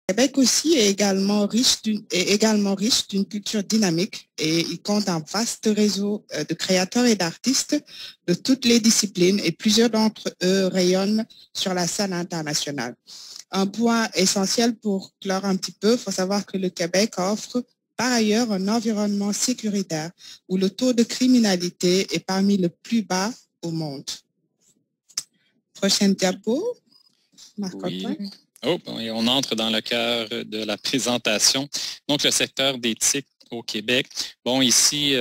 Québec aussi est également riche d'une culture dynamique et il compte un vaste réseau de créateurs et d'artistes de toutes les disciplines et plusieurs d'entre eux rayonnent sur la scène internationale. Un point essentiel pour clore un petit peu, il faut savoir que le Québec offre par ailleurs un environnement sécuritaire où le taux de criminalité est parmi les plus bas au monde. Prochaine diapo, Marc-Antoine. Oui. Oh, et on entre dans le cœur de la présentation. Donc, le secteur d'éthique au Québec. Bon, ici,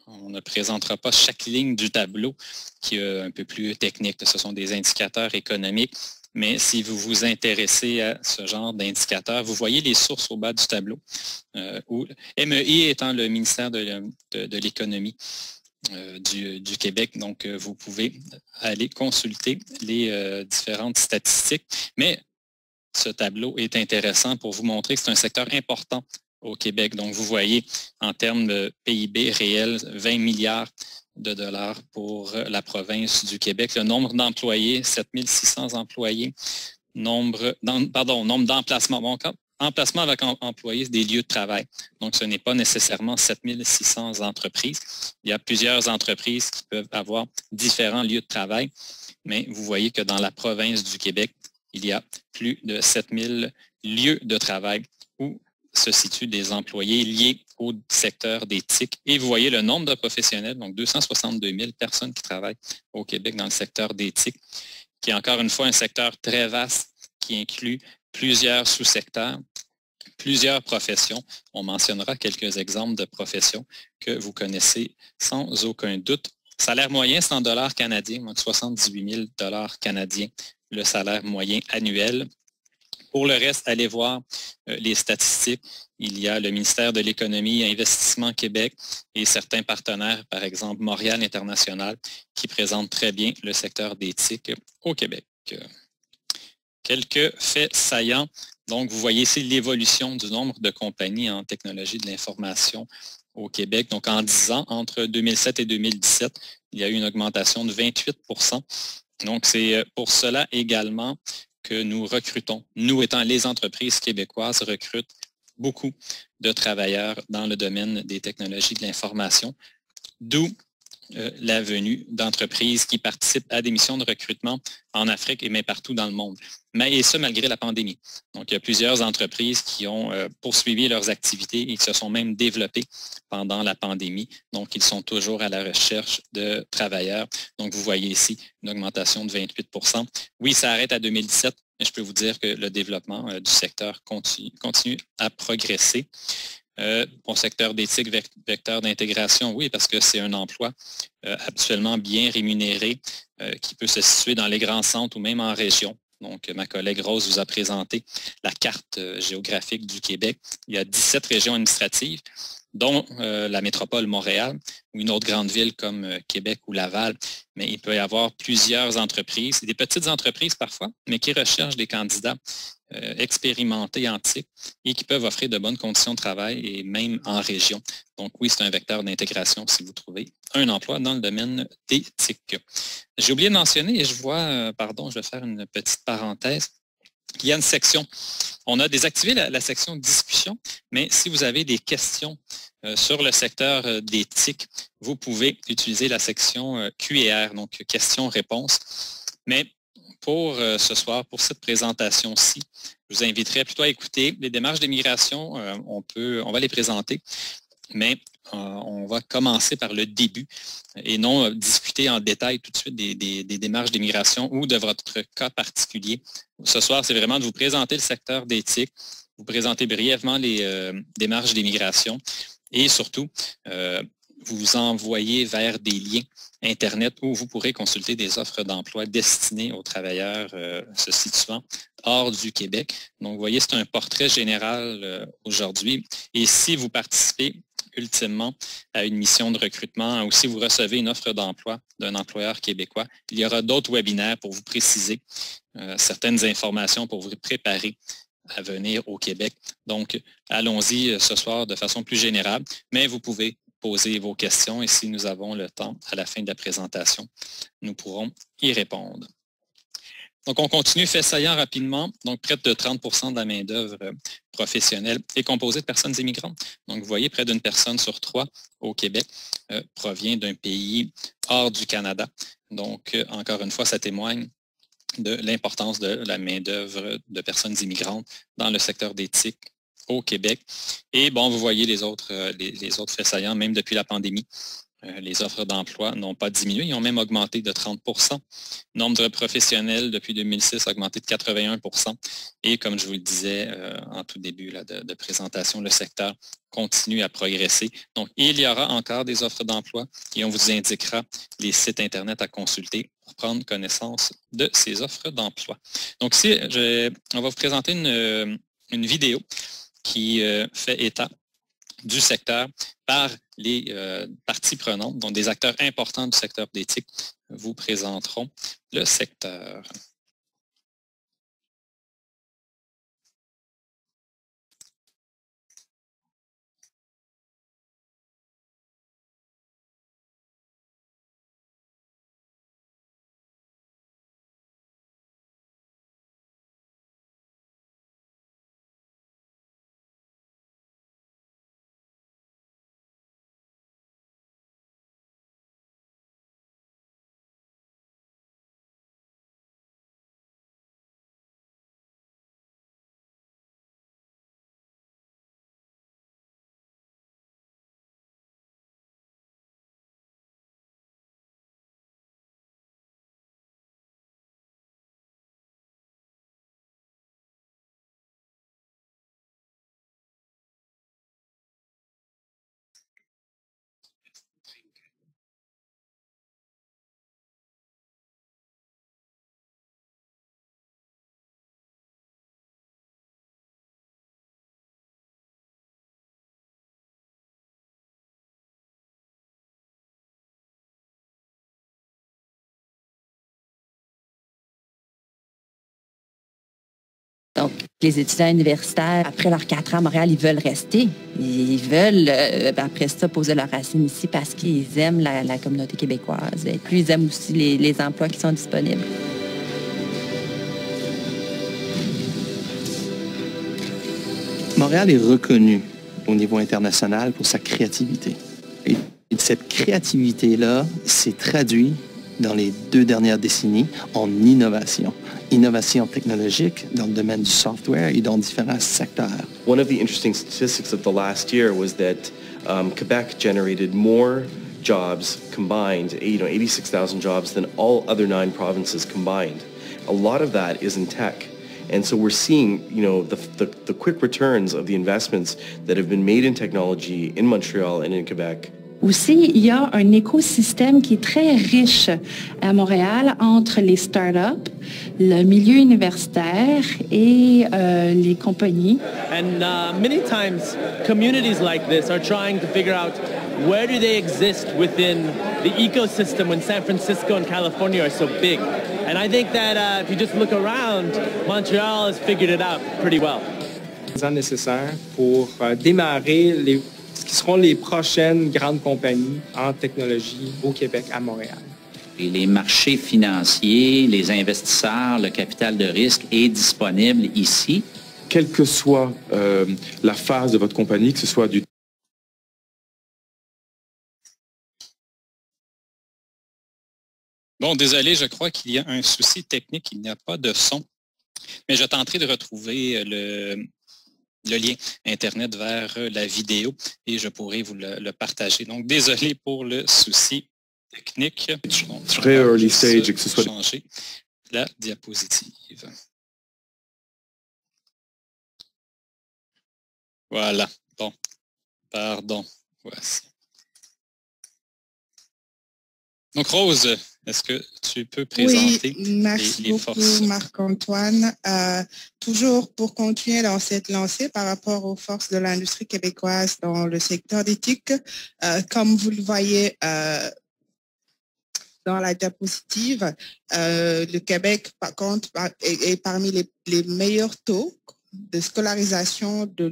on ne présentera pas chaque ligne du tableau qui est un peu plus technique. Ce sont des indicateurs économiques. Mais si vous vous intéressez à ce genre d'indicateurs, vous voyez les sources au bas du tableau, où MEI étant le ministère de l'économie du Québec. Donc, vous pouvez aller consulter les différentes statistiques. Mais ce tableau est intéressant pour vous montrer que c'est un secteur important au Québec. Donc, vous voyez, en termes de PIB réel, 20 milliards de dollars pour la province du Québec. Le nombre d'employés, 7600 employés. Nombre d'emplacements. Bon, emplacement avec employés, des lieux de travail. Donc, ce n'est pas nécessairement 7600 entreprises. Il y a plusieurs entreprises qui peuvent avoir différents lieux de travail, mais vous voyez que dans la province du Québec, il y a plus de 7000 lieux de travail où se situent des employés liés au secteur d'éthique. Et vous voyez le nombre de professionnels, donc 262 000 personnes qui travaillent au Québec dans le secteur d'éthique, qui est encore une fois un secteur très vaste qui inclut plusieurs sous-secteurs, plusieurs professions. On mentionnera quelques exemples de professions que vous connaissez sans aucun doute. Salaire moyen, c'est en dollars canadiens, donc 78 000 dollars canadiens, le salaire moyen annuel. Pour le reste, allez voir les statistiques. Il y a le ministère de l'Économie, Investissement Québec et certains partenaires, par exemple Montréal International, qui présentent très bien le secteur d'éthique au Québec. Quelques faits saillants. Donc, vous voyez ici l'évolution du nombre de compagnies en technologie de l'information au Québec. Donc, en 10 ans, entre 2007 et 2017, il y a eu une augmentation de 28 %. Donc, c'est pour cela également que nous recrutons. Nous, étant les entreprises québécoises, recrutent beaucoup de travailleurs dans le domaine des technologies de l'information, d'où la venue d'entreprises qui participent à des missions de recrutement en Afrique et même partout dans le monde. Et ça, malgré la pandémie. Donc, il y a plusieurs entreprises qui ont poursuivi leurs activités et qui se sont même développées pendant la pandémie. Donc, ils sont toujours à la recherche de travailleurs. Donc, vous voyez ici une augmentation de 28 %. Oui, ça arrête à 2017, mais je peux vous dire que le développement du secteur continue à progresser. Bon, secteur d'éthique, vecteur d'intégration, oui, parce que c'est un emploi habituellement bien rémunéré qui peut se situer dans les grands centres ou même en région. Donc, ma collègue Rose vous a présenté la carte géographique du Québec. Il y a 17 régions administratives, dont la métropole Montréal ou une autre grande ville comme Québec ou Laval. Mais il peut y avoir plusieurs entreprises, des petites entreprises parfois, mais qui recherchent des candidats expérimentés en TIC et qui peuvent offrir de bonnes conditions de travail et même en région. Donc oui, c'est un vecteur d'intégration si vous trouvez un emploi dans le domaine des TIC. J'ai oublié de mentionner, et je vois, pardon, je vais faire une petite parenthèse, il y a une section. On a désactivé la section discussion, mais si vous avez des questions sur le secteur d'éthique, vous pouvez utiliser la section Q&R, donc questions-réponses. Mais pour ce soir, pour cette présentation-ci, je vous inviterai plutôt à écouter les démarches d'immigration. On va les présenter, mais on va commencer par le début et non discuter en détail tout de suite des démarches d'immigration ou de votre cas particulier. Ce soir, c'est vraiment de vous présenter le secteur d'éthique, vous présenter brièvement les démarches d'immigration et surtout vous envoyer vers des liens Internet où vous pourrez consulter des offres d'emploi destinées aux travailleurs se situant hors du Québec. Donc, vous voyez, c'est un portrait général aujourd'hui. Et si vous participez ultimement à une mission de recrutement ou si vous recevez une offre d'emploi d'un employeur québécois, il y aura d'autres webinaires pour vous préciser certaines informations pour vous préparer à venir au Québec. Donc, allons-y ce soir de façon plus générale, mais vous pouvez poser vos questions et si nous avons le temps à la fin de la présentation, nous pourrons y répondre. Donc, on continue, fait saillant rapidement. Donc, près de 30% de la main-d'œuvre professionnelle est composée de personnes immigrantes. Donc, vous voyez, près d'une personne sur 3 au Québec provient d'un pays hors du Canada. Donc, encore une fois, ça témoigne de l'importance de la main-d'œuvre de personnes immigrantes dans le secteur d'éthique au Québec. Et bon, vous voyez les autres faits saillants, même depuis la pandémie. Les offres d'emploi n'ont pas diminué, ils ont même augmenté de 30%. Nombre de professionnels depuis 2006 a augmenté de 81%. Et comme je vous le disais en tout début là, de présentation, le secteur continue à progresser. Donc, il y aura encore des offres d'emploi et on vous indiquera les sites Internet à consulter pour prendre connaissance de ces offres d'emploi. Donc, ici, on va vous présenter une vidéo qui fait état du secteur par les parties prenantes, donc des acteurs importants du secteur d'éthique, vous présenteront le secteur. Donc, les étudiants universitaires, après leurs 4 ans à Montréal, ils veulent rester. Ils veulent, après ça, poser leurs racines ici parce qu'ils aiment la communauté québécoise. Et puis, ils aiment aussi les emplois qui sont disponibles. Montréal est reconnu au niveau international pour sa créativité. Et cette créativité-là s'est traduite dans les 2 dernières décennies en innovation. Innovation technologique dans le domaine du software et dans différents secteurs. One of the interesting statistics of the last year was that Quebec generated more jobs combined, 86,000 jobs than all other 9 provinces combined. A lot of that is in tech. And so we're seeing, the quick returns of the investments that have been made in technology in Montreal and in Quebec. Aussi, il y a un écosystème qui est très riche à Montréal entre les startups, le milieu universitaire et les compagnies. And many times, communities like this are trying to figure out where do they exist within the ecosystem when San Francisco and California are so big. And I think that if you just look around, Montreal has figured it out pretty well. C'est nécessaire pour démarrer ce qui seront les prochaines grandes compagnies en technologie au Québec, à Montréal. Et les marchés financiers, les investisseurs, le capital de risque est disponible ici. Quelle que soit la phase de votre compagnie, que ce soit du... Bon, désolé, je crois qu'il y a un souci technique, il n'y a pas de son. Mais je tenterai de retrouver le lien Internet vers la vidéo et je pourrai vous le partager. Donc, désolé pour le souci technique. Donc, très early stage et que ce soit... changer la diapositive. Voilà. Bon. Pardon. Voici. Donc, Rose, est-ce que tu peux présenter merci beaucoup, Marc-Antoine. Toujours pour continuer dans cette lancée par rapport aux forces de l'industrie québécoise dans le secteur d'éthique, comme vous le voyez dans la diapositive, le Québec, par contre, est parmi les meilleurs taux de scolarisation de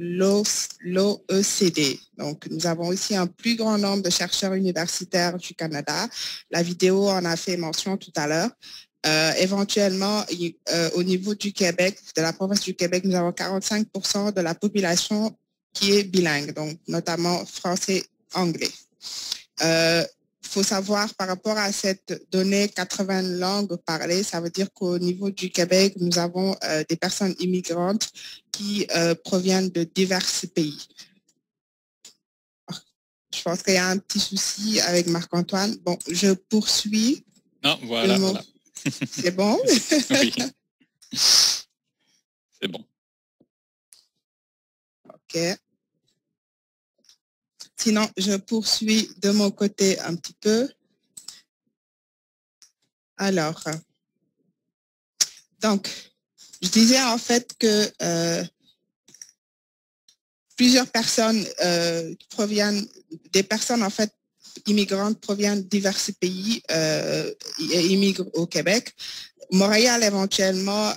l'OECD. Donc, nous avons aussi un plus grand nombre de chercheurs universitaires du Canada. La vidéo en a fait mention tout à l'heure. Éventuellement, au niveau du Québec, de la province du Québec, nous avons 45% de la population qui est bilingue, donc notamment français-anglais. Faut savoir par rapport à cette donnée 80 langues parlées, ça veut dire qu'au niveau du Québec, nous avons des personnes immigrantes qui proviennent de divers pays. Je pense qu'il y a un petit souci avec Marc-Antoine. Bon, je poursuis. Non, voilà. Voilà. C'est bon? Oui. C'est bon. OK. Sinon, je poursuis de mon côté un petit peu. Alors, donc, je disais en fait que plusieurs personnes proviennent, des personnes en fait immigrantes proviennent de divers pays et immigrent au Québec. Montréal, éventuellement,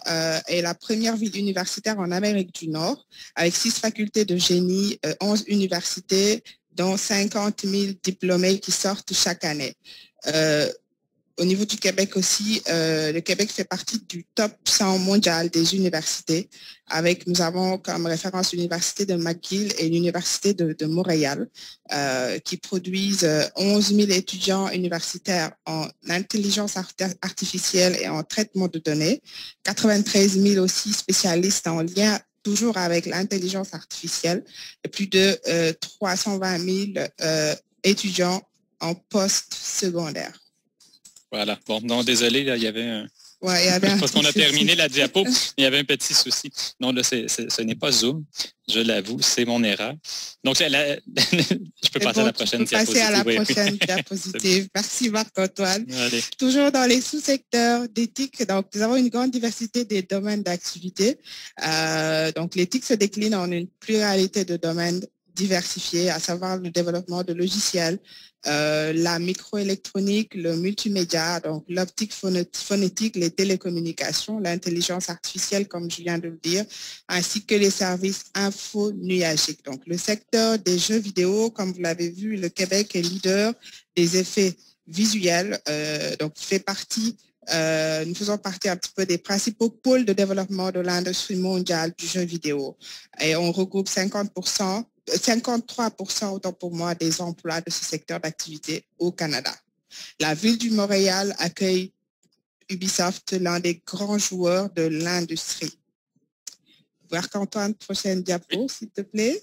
est la première ville universitaire en Amérique du Nord, avec 6 facultés de génie, 11 universités, dont 50 000 diplômés qui sortent chaque année. Au niveau du Québec aussi, le Québec fait partie du top 100 mondial des universités. Nous avons comme référence l'Université de McGill et l'Université de Montréal, qui produisent 11 000 étudiants universitaires en intelligence artificielle et en traitement de données, 93 000 aussi spécialistes en lien toujours avec l'intelligence artificielle, et plus de 320 000 étudiants en post-secondaire. Voilà. Bon, non, désolé, là, il y avait un... Ouais, il y avait parce qu'on a terminé la diapo, il y avait un petit souci. Non, là, ce n'est pas Zoom, je l'avoue, c'est mon erreur. Donc, je peux passer à la prochaine diapositive. Passer à la prochaine diapositive. Merci Marc-Antoine. Toujours dans les sous-secteurs d'éthique, donc nous avons une grande diversité des domaines d'activité. Donc, l'éthique se décline en une pluralité de domaines diversifiés, à savoir le développement de logiciels, la microélectronique, le multimédia, donc l'optique phonétique, les télécommunications, l'intelligence artificielle, comme je viens de le dire, ainsi que les services info-nuagiques. Donc, le secteur des jeux vidéo, comme vous l'avez vu, le Québec est leader des effets visuels, donc fait partie, nous faisons partie un petit peu des principaux pôles de développement de l'industrie mondiale du jeu vidéo. Et on regroupe 53% autant pour moi des emplois de ce secteur d'activité au Canada. La ville du Montréal accueille Ubisoft, l'un des grands joueurs de l'industrie. Marc-Antoine, prochaine diapo, s'il te plaît.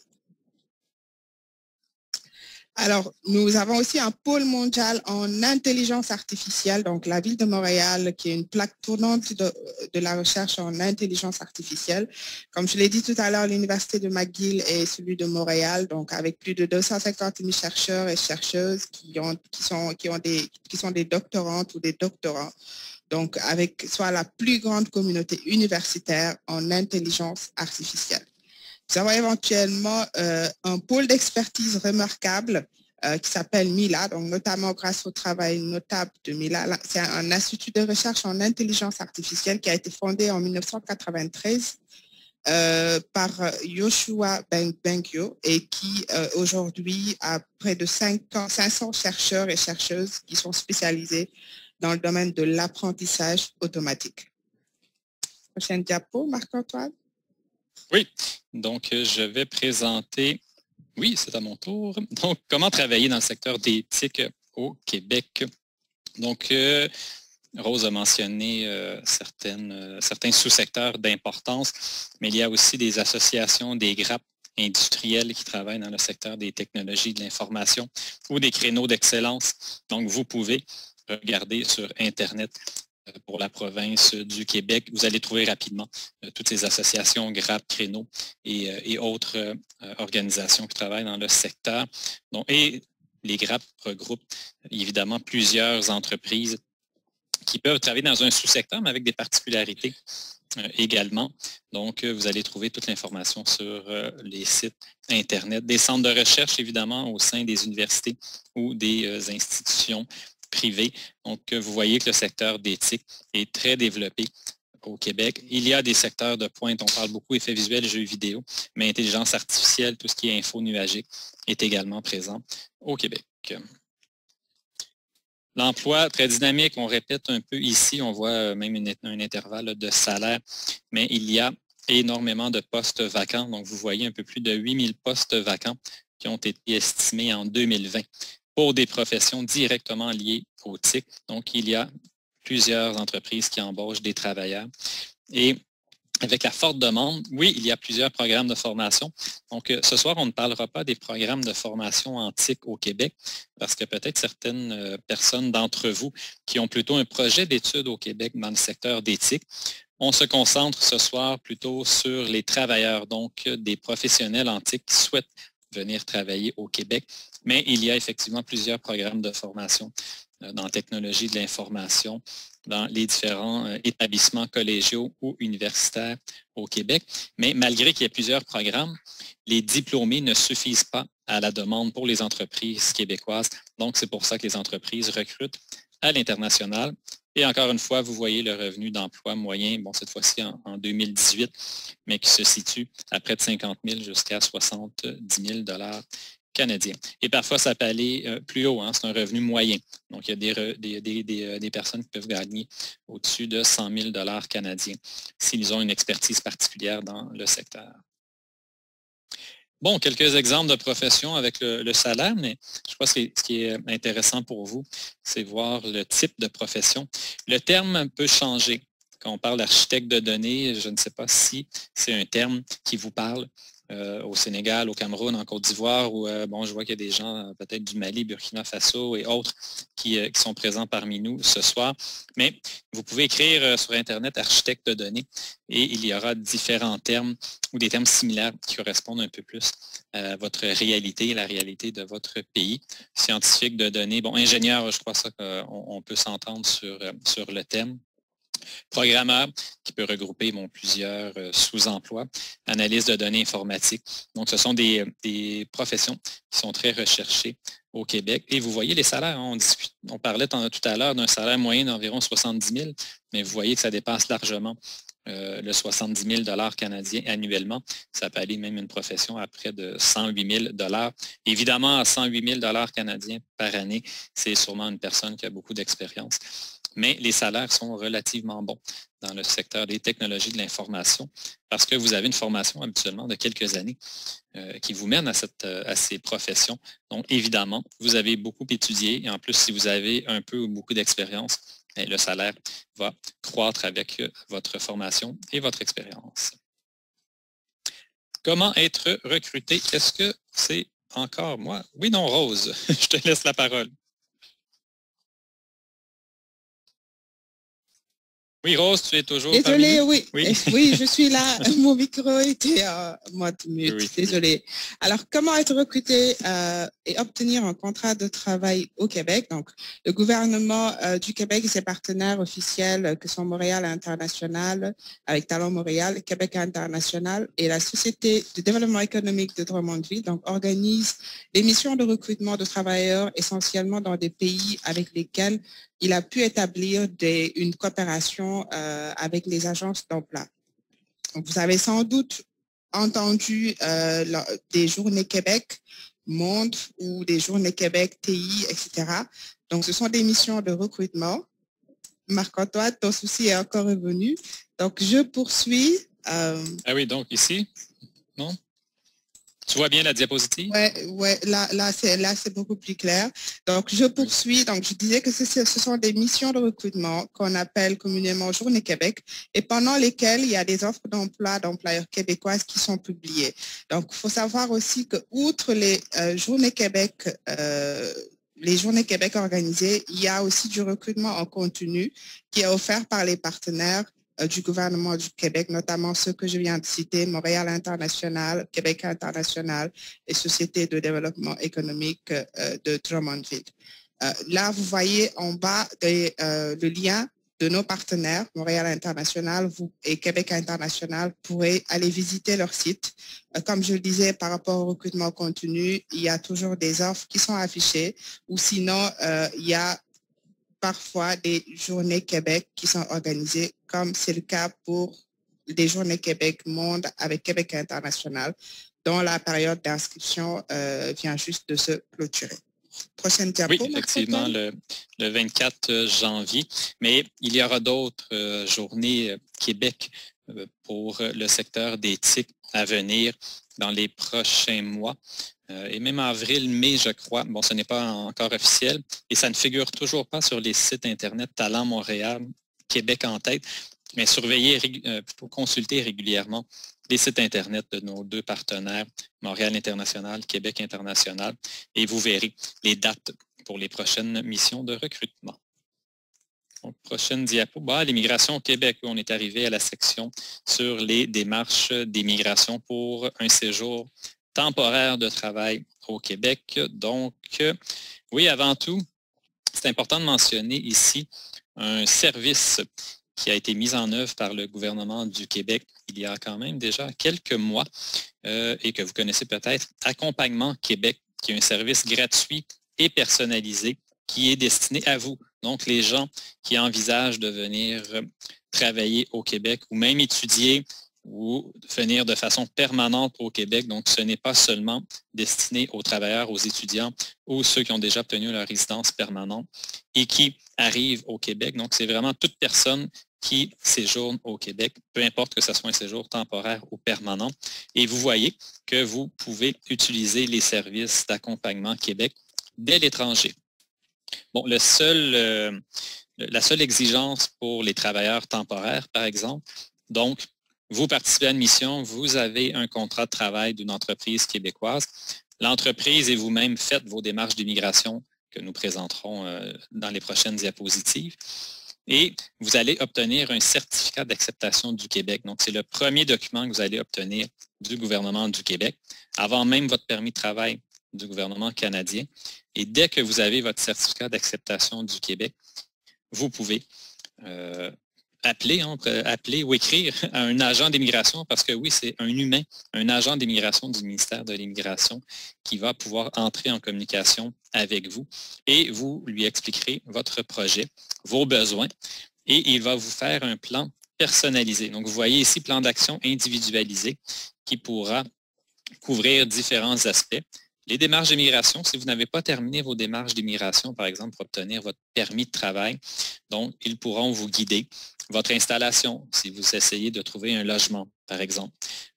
Alors, nous avons aussi un pôle mondial en intelligence artificielle, donc la ville de Montréal, qui est une plaque tournante de la recherche en intelligence artificielle. Comme je l'ai dit tout à l'heure, l'Université de McGill et celui de Montréal, donc avec plus de 250 000 chercheurs et chercheuses qui sont des doctorantes ou des doctorants, donc avec soit la plus grande communauté universitaire en intelligence artificielle. Nous avons éventuellement un pôle d'expertise remarquable qui s'appelle MILA, donc notamment grâce au travail notable de MILA. C'est un institut de recherche en intelligence artificielle qui a été fondé en 1993 par Yoshua Bengio et qui aujourd'hui a près de 500 chercheurs et chercheuses qui sont spécialisés dans le domaine de l'apprentissage automatique. Prochaine diapo, Marc-Antoine. Oui, donc je vais présenter, oui, c'est à mon tour, donc comment travailler dans le secteur d'éthique au Québec. Donc, Rose a mentionné certains sous-secteurs d'importance, mais il y a aussi des associations, des GRAP industriels qui travaillent dans le secteur des technologies de l'information ou des créneaux d'excellence. Donc, vous pouvez regarder sur Internet pour la province du Québec. Vous allez trouver rapidement toutes ces associations, GRAP, créneaux et autres organisations qui travaillent dans le secteur. Donc, et les GRAP regroupent évidemment plusieurs entreprises qui peuvent travailler dans un sous-secteur, mais avec des particularités également. Donc, vous allez trouver toute l'information sur les sites Internet, des centres de recherche, évidemment, au sein des universités ou des institutions privées. Donc, vous voyez que le secteur d'éthique est très développé au Québec. Il y a des secteurs de pointe, on parle beaucoup effets visuels, jeux vidéo, mais intelligence artificielle, tout ce qui est info nuagique est également présent au Québec. L'emploi très dynamique, on répète un peu ici, on voit même un intervalle de salaire, mais il y a énormément de postes vacants. Donc, vous voyez un peu plus de 8000 postes vacants qui ont été estimés en 2020 pour des professions directement liées au TIC. Donc, il y a plusieurs entreprises qui embauchent des travailleurs. Et avec la forte demande, oui, il y a plusieurs programmes de formation. Donc, ce soir, on ne parlera pas des programmes de formation en TIC au Québec, parce que peut-être certaines personnes d'entre vous qui ont plutôt un projet d'études au Québec dans le secteur des TIC, on se concentre ce soir plutôt sur les travailleurs, donc des professionnels en TIC qui souhaitent venir travailler au Québec. Mais il y a effectivement plusieurs programmes de formation dans la technologie de l'information, dans les différents établissements collégiaux ou universitaires au Québec. Mais malgré qu'il y ait plusieurs programmes, les diplômés ne suffisent pas à la demande pour les entreprises québécoises. Donc, c'est pour ça que les entreprises recrutent à l'international. Et encore une fois, vous voyez le revenu d'emploi moyen, bon, cette fois-ci en 2018, mais qui se situe à près de 50 000 jusqu'à 70 000 canadiens. Et parfois, ça peut aller plus haut, hein, c'est un revenu moyen. Donc, il y a des personnes qui peuvent gagner au-dessus de 100 000 canadiens s'ils ont une expertise particulière dans le secteur. Bon, quelques exemples de professions avec le salaire, mais je pense que ce qui est intéressant pour vous, c'est voir le type de profession. Le terme peut changer. Quand on parle d'architecte de données, je ne sais pas si c'est un terme qui vous parle. Au Sénégal, au Cameroun, en Côte d'Ivoire, où bon, je vois qu'il y a des gens peut-être du Mali, Burkina Faso et autres qui sont présents parmi nous ce soir. Mais vous pouvez écrire sur Internet architecte de données et il y aura différents termes ou des termes similaires qui correspondent un peu plus à votre réalité, la réalité de votre pays. Scientifique de données, bon, ingénieur, je crois ça qu'on peut s'entendre sur le terme. Programmeur, qui peut regrouper plusieurs sous-emplois, analyse de données informatiques. Donc, ce sont des professions qui sont très recherchées au Québec. Et vous voyez les salaires, hein, on parlait tout à l'heure d'un salaire moyen d'environ 70 000, mais vous voyez que ça dépasse largement le 70 000 canadiens annuellement. Ça peut aller même une profession à près de 108 000 Évidemment, à 108 000 canadiens par année, c'est sûrement une personne qui a beaucoup d'expérience. Mais les salaires sont relativement bons dans le secteur des technologies de l'information parce que vous avez une formation habituellement de quelques années qui vous mène à ces professions. Donc, évidemment, vous avez beaucoup étudié et en plus, si vous avez un peu ou beaucoup d'expérience, le salaire va croître avec votre formation et votre expérience. Comment être recruté? Est-ce que c'est encore moi? Oui, non, Rose, je te laisse la parole. Oui, Rose, tu es toujours Désolée, oui. Oui, je suis là. Mon micro était mode mute. Oui. Désolée. Alors, comment être recruté et obtenir un contrat de travail au Québec? Donc, le gouvernement du Québec et ses partenaires officiels que sont Montréal International, avec Talent Montréal, Québec International et la Société de développement économique de Drummondville, donc, organisent des missions de recrutement de travailleurs essentiellement dans des pays avec lesquels il a pu établir une coopération avec les agences d'emploi. Vous avez sans doute entendu des journées Québec Monde ou des journées Québec TI, etc. Donc, ce sont des missions de recrutement. Marc-Antoine, ton souci est encore revenu. Donc, je poursuis. Ah oui, donc ici, non? Tu vois bien la diapositive? Oui, là c'est beaucoup plus clair. Donc, je poursuis. Donc, je disais que ce sont des missions de recrutement qu'on appelle communément Journée Québec et pendant lesquelles il y a des offres d'emploi d'employeurs québécoises qui sont publiées. Donc, il faut savoir aussi que outre les Journées Québec, organisées, il y a aussi du recrutement en continu qui est offert par les partenaires du gouvernement du Québec, notamment ceux que je viens de citer, Montréal International, Québec International et Société de développement économique de Drummondville. Là, vous voyez en bas le lien de nos partenaires, Montréal International et Québec International, pourraient aller visiter leur site. Comme je le disais, par rapport au recrutement continu, il y a toujours des offres qui sont affichées ou sinon, il y a parfois des journées Québec qui sont organisées, comme c'est le cas pour des journées Québec Monde avec Québec International, dont la période d'inscription vient juste de se clôturer. prochaine diapo. Oui, effectivement, le 24 janvier. Mais il y aura d'autres journées Québec pour le secteur des TIC à venir dans les prochains mois. Et même avril, mai, je crois. Bon, ce n'est pas encore officiel. Et ça ne figure toujours pas sur les sites Internet Talent Montréal, Québec en tête. Mais surveillez, plutôt consulter régulièrement les sites Internet de nos deux partenaires, Montréal International, Québec International, et vous verrez les dates pour les prochaines missions de recrutement. Donc, prochaine diapo, l'immigration au Québec. On est arrivé à la section sur les démarches d'immigration pour un séjour temporaire de travail au Québec. Donc, oui, avant tout, c'est important de mentionner ici un service qui a été mis en œuvre par le gouvernement du Québec il y a quand même déjà quelques mois et que vous connaissez peut-être, Accompagnement Québec, qui est un service gratuit et personnalisé qui est destiné à vous. Donc, les gens qui envisagent de venir travailler au Québec ou même étudier ou venir de façon permanente au Québec. Donc, ce n'est pas seulement destiné aux travailleurs, aux étudiants ou ceux qui ont déjà obtenu leur résidence permanente et qui arrivent au Québec. Donc, c'est vraiment toute personne qui séjourne au Québec, peu importe que ce soit un séjour temporaire ou permanent. Et vous voyez que vous pouvez utiliser les services d'accompagnement Québec dès l'étranger. Bon, la seule exigence pour les travailleurs temporaires, par exemple, donc, vous participez à une mission, vous avez un contrat de travail d'une entreprise québécoise. L'entreprise et vous-même faites vos démarches d'immigration que nous présenterons dans les prochaines diapositives. Et vous allez obtenir un certificat d'acceptation du Québec. Donc, c'est le premier document que vous allez obtenir du gouvernement du Québec, avant même votre permis de travail du gouvernement canadien. Et dès que vous avez votre certificat d'acceptation du Québec, vous pouvez appeler ou écrire à un agent d'immigration, parce que oui, c'est un humain, un agent d'immigration du ministère de l'Immigration qui va pouvoir entrer en communication avec vous et vous lui expliquerez votre projet, vos besoins, et il va vous faire un plan personnalisé. Donc, vous voyez ici, plan d'action individualisé qui pourra couvrir différents aspects. Les démarches d'immigration, si vous n'avez pas terminé vos démarches d'immigration, par exemple, pour obtenir votre permis de travail, donc, ils pourront vous guider. Votre installation, si vous essayez de trouver un logement, par exemple.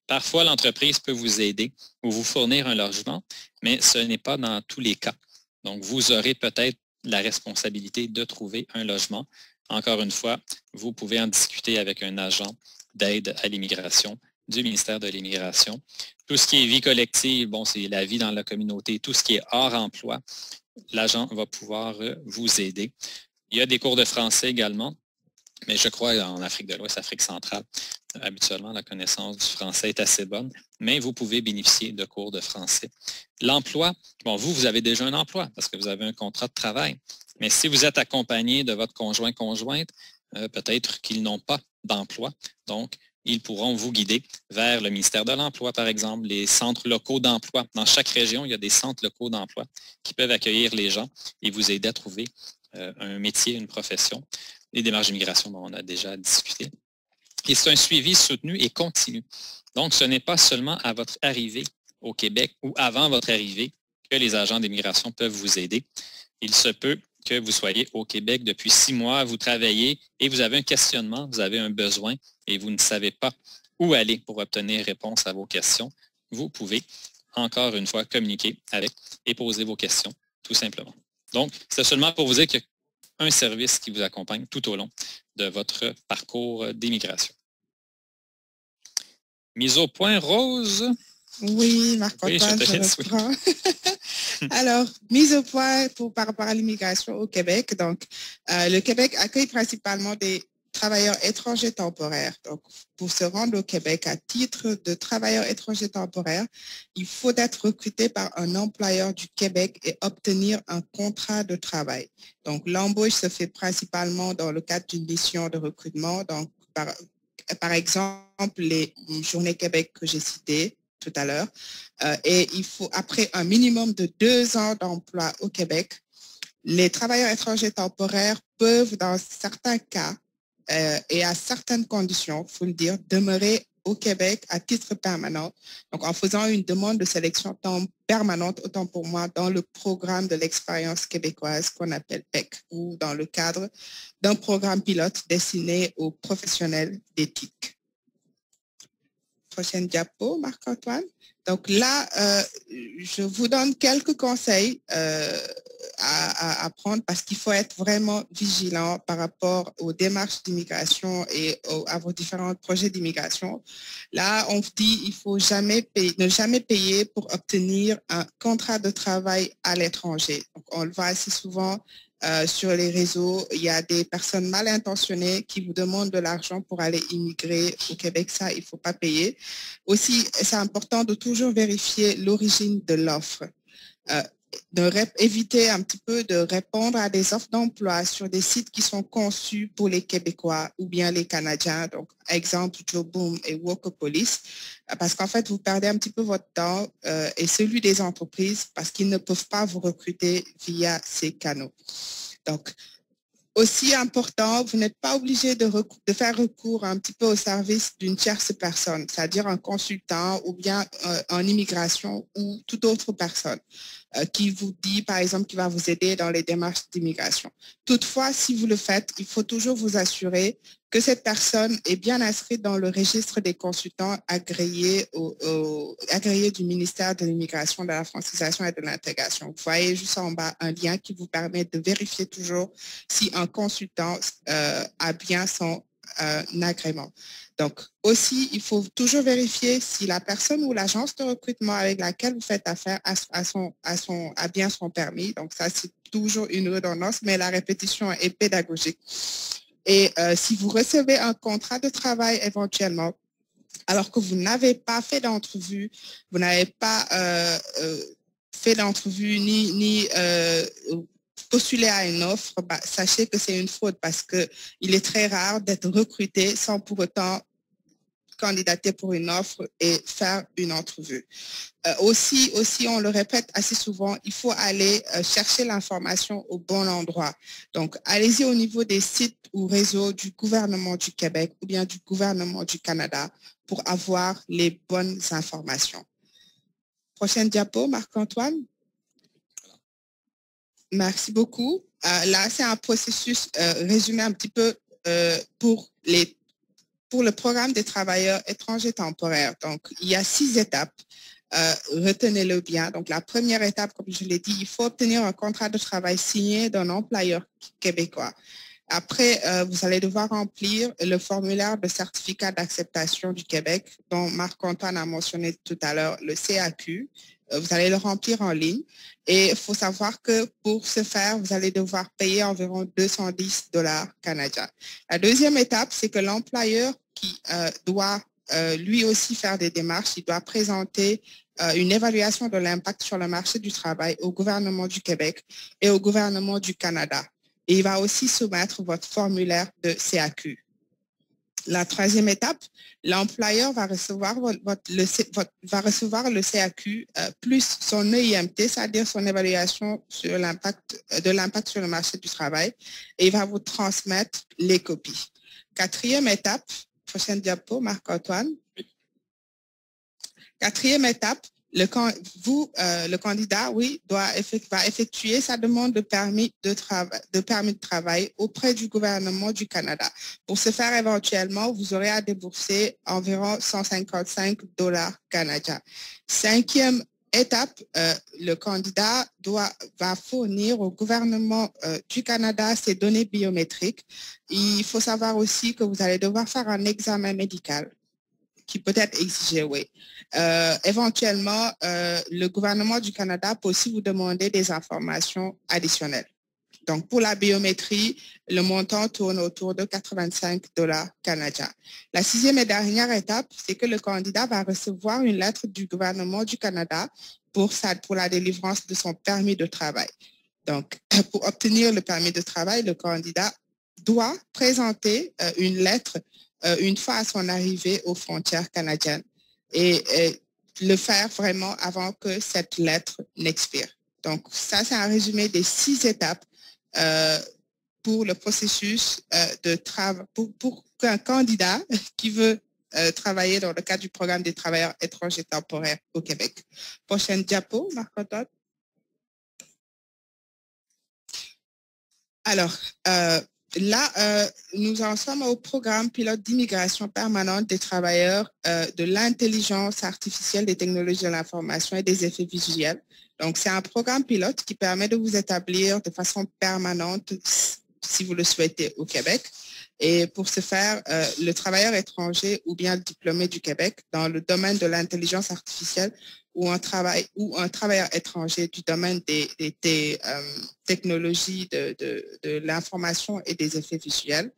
Parfois, l'entreprise peut vous aider ou vous fournir un logement, mais ce n'est pas dans tous les cas. Donc, vous aurez peut-être la responsabilité de trouver un logement. Encore une fois, vous pouvez en discuter avec un agent d'aide à l'immigration du ministère de l'Immigration. Tout ce qui est vie collective, bon, c'est la vie dans la communauté. Tout ce qui est hors emploi, l'agent va pouvoir vous aider. Il y a des cours de français également. Mais je crois en Afrique de l'Ouest, Afrique centrale, habituellement, la connaissance du français est assez bonne, mais vous pouvez bénéficier de cours de français. L'emploi, bon, vous avez déjà un emploi parce que vous avez un contrat de travail. Mais si vous êtes accompagné de votre conjoint-conjointe, peut-être qu'ils n'ont pas d'emploi. Donc, ils pourront vous guider vers le ministère de l'Emploi, par exemple, les centres locaux d'emploi. Dans chaque région, il y a des centres locaux d'emploi qui peuvent accueillir les gens et vous aider à trouver un métier, une profession. Les démarches d'immigration, on a déjà discuté. Et c'est un suivi soutenu et continu. Donc, ce n'est pas seulement à votre arrivée au Québec ou avant votre arrivée que les agents d'immigration peuvent vous aider. Il se peut que vous soyez au Québec depuis 6 mois, vous travaillez et vous avez un questionnement, vous avez un besoin et vous ne savez pas où aller pour obtenir réponse à vos questions. Vous pouvez, encore une fois, communiquer avec et poser vos questions, tout simplement. Donc, c'est seulement pour vous dire qu'il y a un service qui vous accompagne tout au long de votre parcours d'immigration. Mise au point, Rose. Oui, Marc-Antoine, je reprends. Alors, mise au point par rapport à l'immigration au Québec. Donc, le Québec accueille principalement des travailleurs étrangers temporaires. Donc, pour se rendre au Québec à titre de travailleur étranger temporaire, il faut être recruté par un employeur du Québec et obtenir un contrat de travail. Donc, l'embauche se fait principalement dans le cadre d'une mission de recrutement. Donc, par exemple, les Journées Québec que j'ai citées tout à l'heure. Et il faut, après un minimum de 2 ans d'emploi au Québec, les travailleurs étrangers temporaires peuvent, dans certains cas, et à certaines conditions, il faut le dire, demeurer au Québec à titre permanent, donc en faisant une demande de sélection permanente, autant pour moi, dans le programme de l'expérience québécoise qu'on appelle PEC, ou dans le cadre d'un programme pilote destiné aux professionnels d'éthique. Prochaine diapo, Marc-Antoine. Donc là, je vous donne quelques conseils à prendre parce qu'il faut être vraiment vigilant par rapport aux démarches d'immigration et à vos différents projets d'immigration. Là, on vous dit il faut ne jamais payer pour obtenir un contrat de travail à l'étranger. Donc, on le voit assez souvent sur les réseaux, il y a des personnes mal intentionnées qui vous demandent de l'argent pour aller immigrer au Québec. Ça, il ne faut pas payer. Aussi, c'est important de toujours vérifier l'origine de l'offre. Éviter un petit peu de répondre à des offres d'emploi sur des sites qui sont conçus pour les Québécois ou bien les Canadiens. Donc, exemple, Joboom et Workopolis, parce qu'en fait, vous perdez un petit peu votre temps et celui des entreprises parce qu'ils ne peuvent pas vous recruter via ces canaux. Donc, aussi important, vous n'êtes pas obligé de faire recours un petit peu au service d'une tierce personne, c'est-à-dire un consultant ou bien en immigration ou toute autre personne qui vous dit, par exemple, qui va vous aider dans les démarches d'immigration. Toutefois, si vous le faites, il faut toujours vous assurer que cette personne est bien inscrite dans le registre des consultants agréés du ministère de l'Immigration, de la francisation et de l'intégration. Vous voyez juste en bas un lien qui vous permet de vérifier toujours si un consultant a bien son agrément. Donc, aussi, il faut toujours vérifier si la personne ou l'agence de recrutement avec laquelle vous faites affaire a bien son permis. Donc, ça, c'est toujours une redondance, mais la répétition est pédagogique. Et si vous recevez un contrat de travail éventuellement, alors que vous n'avez pas fait d'entrevue, vous n'avez pas fait d'entrevue ni postulé à une offre, sachez que c'est une fraude parce qu'il est très rare d'être recruté sans pour autant candidater pour une offre et faire une entrevue. Aussi, on le répète assez souvent, il faut aller chercher l'information au bon endroit. Donc, allez-y au niveau des sites ou réseaux du gouvernement du Québec ou bien du gouvernement du Canada pour avoir les bonnes informations. Prochaine diapo, Marc-Antoine. Merci beaucoup. Là, c'est un processus résumé un petit peu pour le programme des travailleurs étrangers temporaires. Donc, il y a 6 étapes. Retenez-le bien. Donc, la première étape, comme je l'ai dit, il faut obtenir un contrat de travail signé d'un employeur québécois. Après, vous allez devoir remplir le formulaire de certificat d'acceptation du Québec, dont Marc-Antoine a mentionné tout à l'heure, le CAQ. Vous allez le remplir en ligne. Et il faut savoir que pour ce faire, vous allez devoir payer environ 210 $ canadiens. La deuxième étape, c'est que l'employeur qui doit lui aussi faire des démarches, il doit présenter une évaluation de l'impact sur le marché du travail au gouvernement du Québec et au gouvernement du Canada. Et il va aussi soumettre votre formulaire de CAQ. La troisième étape, l'employeur va recevoir le CAQ plus son EIMT, c'est-à-dire son évaluation sur de l'impact sur le marché du travail, et il va vous transmettre les copies. Quatrième étape, prochaine diapo, Marc-Antoine. Quatrième étape, le candidat, oui, va effectuer sa demande de permis de travail auprès du gouvernement du Canada. Pour ce faire, éventuellement, vous aurez à débourser environ 155 $ canadiens. Cinquième étape, le candidat va fournir au gouvernement du Canada ses données biométriques. Il faut savoir aussi que vous allez devoir faire un examen médical qui peut être exigé, oui. Éventuellement, le gouvernement du Canada peut aussi vous demander des informations additionnelles. Donc, pour la biométrie, le montant tourne autour de 85 $ canadiens. La sixième et dernière étape, c'est que le candidat va recevoir une lettre du gouvernement du Canada pour la délivrance de son permis de travail. Donc, pour obtenir le permis de travail, le candidat doit présenter une lettre une fois à son arrivée aux frontières canadiennes et le faire vraiment avant que cette lettre n'expire. Donc, ça, c'est un résumé des 6 étapes pour le processus de travail, pour qu'un candidat qui veut travailler dans le cadre du programme des travailleurs étrangers temporaires au Québec. Prochaine diapo, Marc-Antoine. Alors, là, nous en sommes au programme pilote d'immigration permanente des travailleurs de l'intelligence artificielle, des technologies de l'information et des effets visuels. Donc, c'est un programme pilote qui permet de vous établir de façon permanente, si vous le souhaitez, au Québec. Et pour ce faire, le travailleur étranger ou bien le diplômé du Québec dans le domaine de l'intelligence artificielle ou un travailleur étranger du domaine des technologies de l'information et des effets visuels.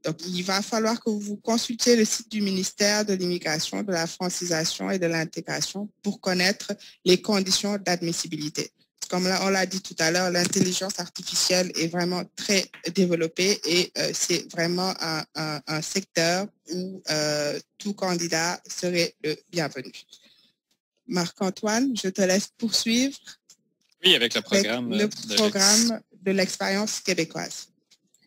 Donc, il va falloir que vous consultiez le site du ministère de l'Immigration, de la francisation et de l'intégration pour connaître les conditions d'admissibilité. Comme on l'a dit tout à l'heure, l'intelligence artificielle est vraiment très développée et c'est vraiment un secteur où tout candidat serait le bienvenu. Marc-Antoine, je te laisse poursuivre. Oui, avec le programme. De l'expérience québécoise.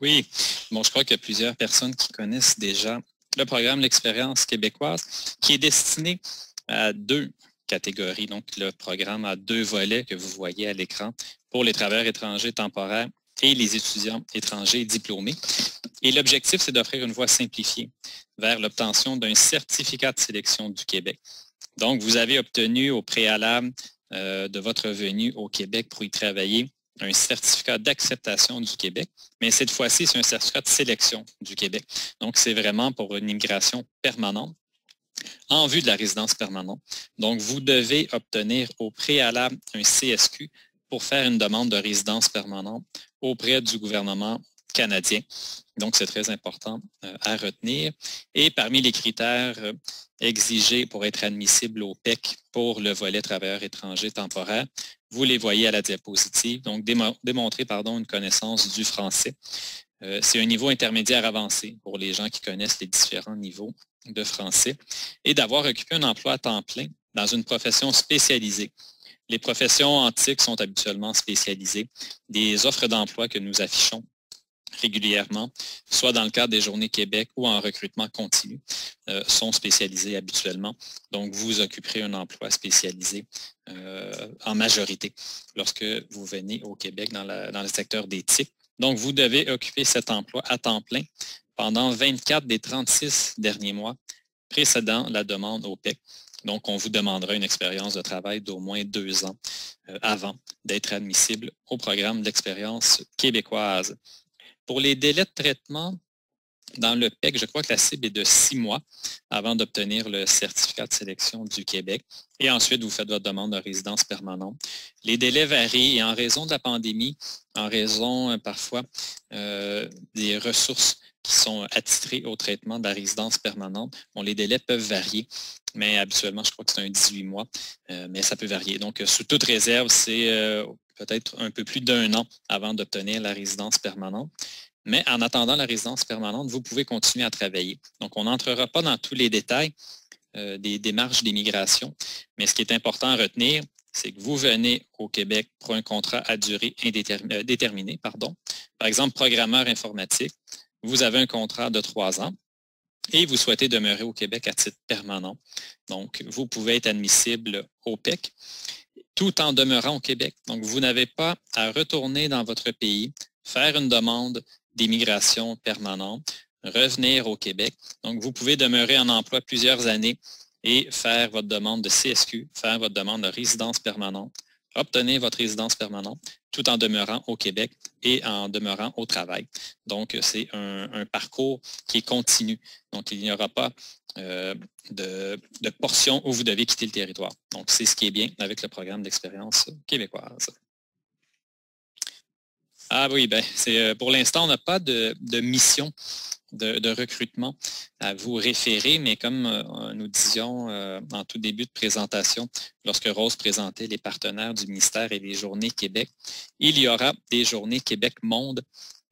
Oui, bon, je crois qu'il y a plusieurs personnes qui connaissent déjà le programme L'Expérience québécoise qui est destiné à 2 catégories. Donc, le programme a 2 volets que vous voyez à l'écran pour les travailleurs étrangers temporaires et les étudiants étrangers diplômés. Et l'objectif, c'est d'offrir une voie simplifiée vers l'obtention d'un certificat de sélection du Québec. Donc, vous avez obtenu au préalable de votre venue au Québec pour y travailler un certificat d'acceptation du Québec, mais cette fois-ci, c'est un certificat de sélection du Québec. Donc, c'est vraiment pour une immigration permanente en vue de la résidence permanente. Donc, vous devez obtenir au préalable un CSQ pour faire une demande de résidence permanente auprès du gouvernement canadien. Donc, c'est très important à retenir. Et parmi les critères exigés pour être admissible au PEC pour le volet travailleurs étrangers temporaires, vous les voyez à la diapositive. Donc, démontrer une connaissance du français. C'est un niveau intermédiaire avancé pour les gens qui connaissent les différents niveaux de français et d'avoir occupé un emploi à temps plein dans une profession spécialisée. Les professions antiques sont habituellement spécialisées. Des offres d'emploi que nous affichons régulièrement, soit dans le cadre des Journées Québec ou en recrutement continu, sont spécialisées habituellement. Donc, vous occuperez un emploi spécialisé en majorité lorsque vous venez au Québec dans le secteur des TIC. Donc, vous devez occuper cet emploi à temps plein pendant 24 des 36 derniers mois précédant la demande au PEC. Donc, on vous demandera une expérience de travail d'au moins 2 ans avant d'être admissible au programme d'expérience québécoise. Pour les délais de traitement, dans le PEC, je crois que la cible est de 6 mois avant d'obtenir le certificat de sélection du Québec. Et ensuite, vous faites votre demande de résidence permanente. Les délais varient et en raison de la pandémie, en raison parfois des ressources qui sont attitrées au traitement de la résidence permanente, les délais peuvent varier. Mais habituellement, je crois que c'est un 18 mois, mais ça peut varier. Donc, sous toute réserve, c'est peut-être un peu plus d'1 an avant d'obtenir la résidence permanente. Mais en attendant la résidence permanente, vous pouvez continuer à travailler. Donc, on n'entrera pas dans tous les détails des démarches d'immigration, mais ce qui est important à retenir, c'est que vous venez au Québec pour un contrat à durée déterminée. Par exemple, programmeur informatique, vous avez un contrat de 3 ans et vous souhaitez demeurer au Québec à titre permanent. Donc, vous pouvez être admissible au PEC tout en demeurant au Québec. Donc, vous n'avez pas à retourner dans votre pays, faire une demande d'immigration permanente, revenir au Québec. Donc, vous pouvez demeurer en emploi plusieurs années et faire votre demande de CSQ, faire votre demande de résidence permanente, obtenir votre résidence permanente tout en demeurant au Québec et en demeurant au travail. Donc, c'est un parcours qui est continu. Donc, il n'y aura pas de portion où vous devez quitter le territoire. Donc, c'est ce qui est bien avec le programme d'expérience québécoise. Ah oui, pour l'instant, on n'a pas de mission de recrutement à vous référer, mais comme nous disions en tout début de présentation, lorsque Rose présentait les partenaires du ministère et les Journées Québec, il y aura des Journées Québec Monde.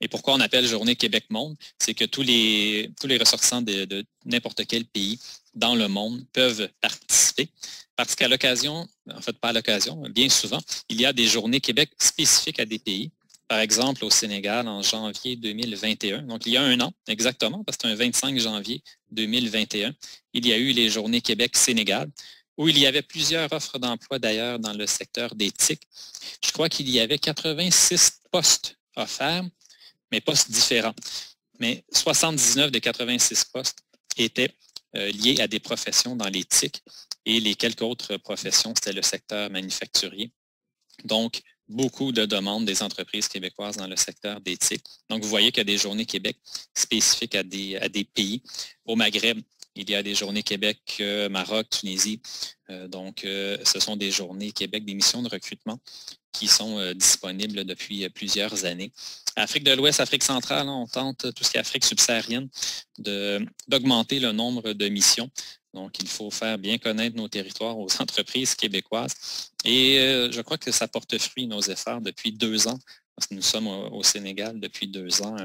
Et pourquoi on appelle Journée Québec Monde? C'est que tous les ressortissants de n'importe quel pays dans le monde peuvent participer. Parce qu'à l'occasion, en fait pas à l'occasion, bien souvent, il y a des Journées Québec spécifiques à des pays. Par exemple, au Sénégal, en janvier 2021, donc il y a un an exactement, parce que c'est un 25 janvier 2021, il y a eu les Journées Québec-Sénégal, où il y avait plusieurs offres d'emploi d'ailleurs dans le secteur des TIC. Je crois qu'il y avait 86 postes offerts, mais postes différents. Mais 79 des 86 postes étaient liés à des professions dans les TIC et les quelques autres professions, c'était le secteur manufacturier. Donc, beaucoup de demandes des entreprises québécoises dans le secteur des TIC. Donc, vous voyez qu'il y a des journées Québec spécifiques à des pays. Au Maghreb, il y a des journées Québec, Maroc, Tunisie. Ce sont des journées Québec, des missions de recrutement qui sont disponibles depuis plusieurs années. Afrique de l'Ouest, Afrique centrale, on tente, tout ce qui est Afrique subsaharienne, d'augmenter le nombre de missions. Donc, il faut faire bien connaître nos territoires aux entreprises québécoises. Et je crois que ça porte fruit, nos efforts, depuis 2 ans, parce que nous sommes au Sénégal depuis 2 ans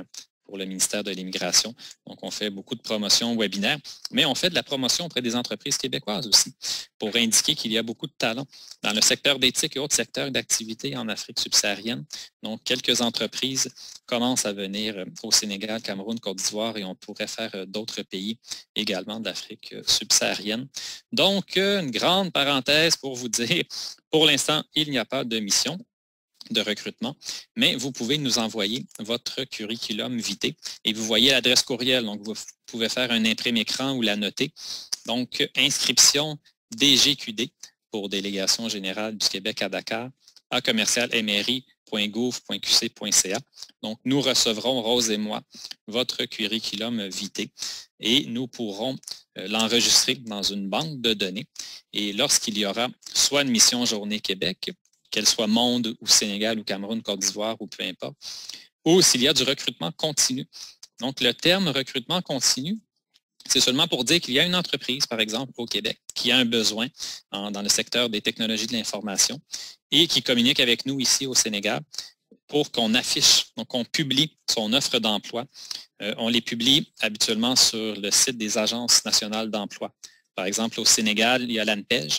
pour le ministère de l'Immigration. Donc, on fait beaucoup de promotions webinaires, mais on fait de la promotion auprès des entreprises québécoises aussi, pour indiquer qu'il y a beaucoup de talents dans le secteur d'éthique et autres secteurs d'activité en Afrique subsaharienne. Donc, quelques entreprises commencent à venir au Sénégal, Cameroun, Côte d'Ivoire, et on pourrait faire d'autres pays également d'Afrique subsaharienne. Donc, une grande parenthèse pour vous dire, pour l'instant, il n'y a pas de mission de recrutement, mais vous pouvez nous envoyer votre curriculum vitae et vous voyez l'adresse courriel. Donc, vous pouvez faire un imprime écran ou la noter. Donc, inscription DGQD pour Délégation générale du Québec à Dakar à commercial-mri.gouv.qc.ca. Donc, nous recevrons, Rose et moi, votre curriculum vitae et nous pourrons l'enregistrer dans une banque de données. Et lorsqu'il y aura soit une mission Journée Québec, qu'elle soit Monde ou Sénégal ou Cameroun, Côte d'Ivoire ou peu importe, ou s'il y a du recrutement continu. Donc, le terme recrutement continu, c'est seulement pour dire qu'il y a une entreprise, par exemple, au Québec, qui a un besoin dans le secteur des technologies de l'information et qui communique avec nous ici au Sénégal pour qu'on affiche, donc on publie son offre d'emploi. On les publie habituellement sur le site des agences nationales d'emploi. Par exemple, au Sénégal, il y a l'ANPEJ.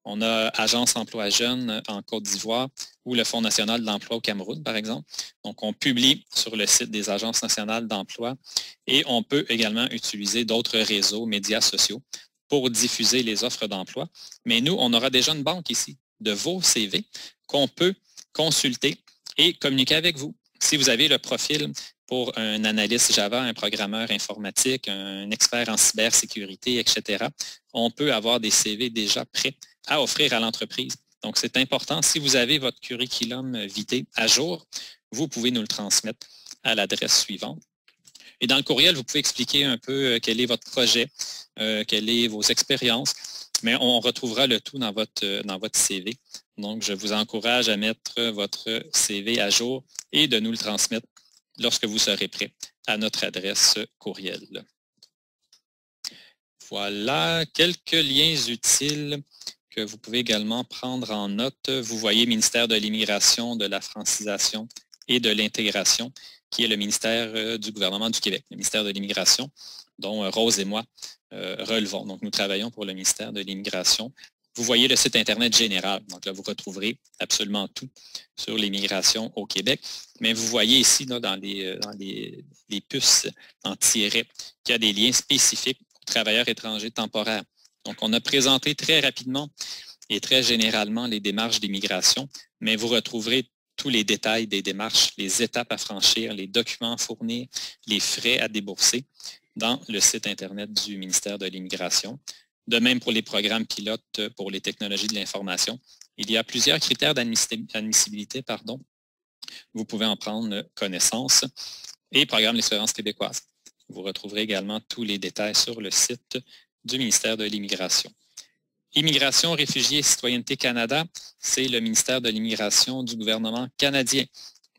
On a Agence Emploi Jeunes en Côte d'Ivoire ou le Fonds national de l'emploi au Cameroun, par exemple. Donc, on publie sur le site des agences nationales d'emploi et on peut également utiliser d'autres réseaux, médias sociaux pour diffuser les offres d'emploi. Mais nous, on aura déjà une banque ici de vos CV qu'on peut consulter et communiquer avec vous. Si vous avez le profil pour un analyste Java, un programmeur informatique, un expert en cybersécurité, etc., on peut avoir des CV déjà prêts à offrir à l'entreprise. Donc, c'est important. Si vous avez votre curriculum vitae à jour, vous pouvez nous le transmettre à l'adresse suivante. Et dans le courriel, vous pouvez expliquer un peu quel est votre projet, quelles sont vos expériences, mais on retrouvera le tout dans votre CV. Donc, je vous encourage à mettre votre CV à jour et de nous le transmettre lorsque vous serez prêt à notre adresse courriel. Voilà, quelques liens utiles que vous pouvez également prendre en note. Vous voyez Ministère de l'Immigration, de la francisation et de l'intégration, qui est le ministère du gouvernement du Québec, le ministère de l'Immigration, dont Rose et moi relevons. Donc, nous travaillons pour le ministère de l'Immigration. Vous voyez le site Internet général. Donc là, vous retrouverez absolument tout sur l'immigration au Québec. Mais vous voyez ici, là, dans les puces en tiret, qu'il y a des liens spécifiques aux travailleurs étrangers temporaires. Donc, on a présenté très rapidement et très généralement les démarches d'immigration, mais vous retrouverez tous les détails des démarches, les étapes à franchir, les documents à fournir, les frais à débourser dans le site Internet du ministère de l'Immigration. De même pour les programmes pilotes pour les technologies de l'information. Il y a plusieurs critères d'admissibilité, Vous pouvez en prendre connaissance. Et programme de l'expérience québécoise. Vous retrouverez également tous les détails sur le site du ministère de l'Immigration. Immigration, réfugiés et citoyenneté Canada, c'est le ministère de l'Immigration du gouvernement canadien.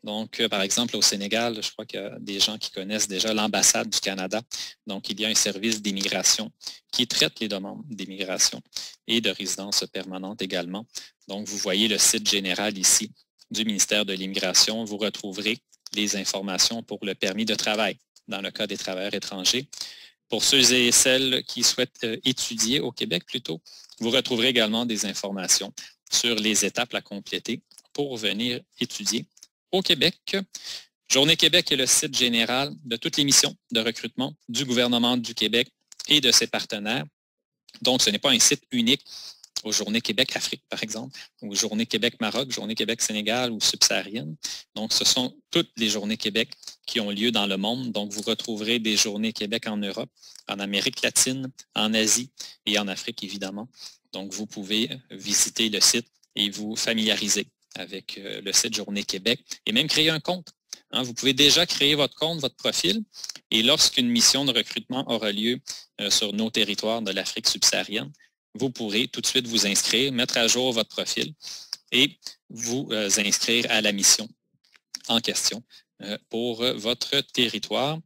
Donc, par exemple, au Sénégal, je crois qu'il y a des gens qui connaissent déjà l'ambassade du Canada. Donc, il y a un service d'immigration qui traite les demandes d'immigration et de résidence permanente également. Donc, vous voyez le site général ici du ministère de l'Immigration. Vous retrouverez les informations pour le permis de travail dans le cas des travailleurs étrangers. Pour ceux et celles qui souhaitent étudier au Québec plutôt, vous retrouverez également des informations sur les étapes à compléter pour venir étudier au Québec. Journée Québec est le site général de toutes les missions de recrutement du gouvernement du Québec et de ses partenaires. Donc, ce n'est pas un site unique aux Journées Québec-Afrique, par exemple, ou Journées Québec-Maroc, Journées Québec-Sénégal ou subsaharienne. Donc, ce sont toutes les Journées Québec qui ont lieu dans le monde. Donc, vous retrouverez des Journées Québec en Europe, en Amérique latine, en Asie et en Afrique, évidemment. Donc, vous pouvez visiter le site et vous familiariser avec le site Journée Québec et même créer un compte. Vous pouvez déjà créer votre compte, votre profil, et lorsqu'une mission de recrutement aura lieu sur nos territoires de l'Afrique subsaharienne, vous pourrez tout de suite vous inscrire, mettre à jour votre profil et vous inscrire à la mission en question pour votre territoire.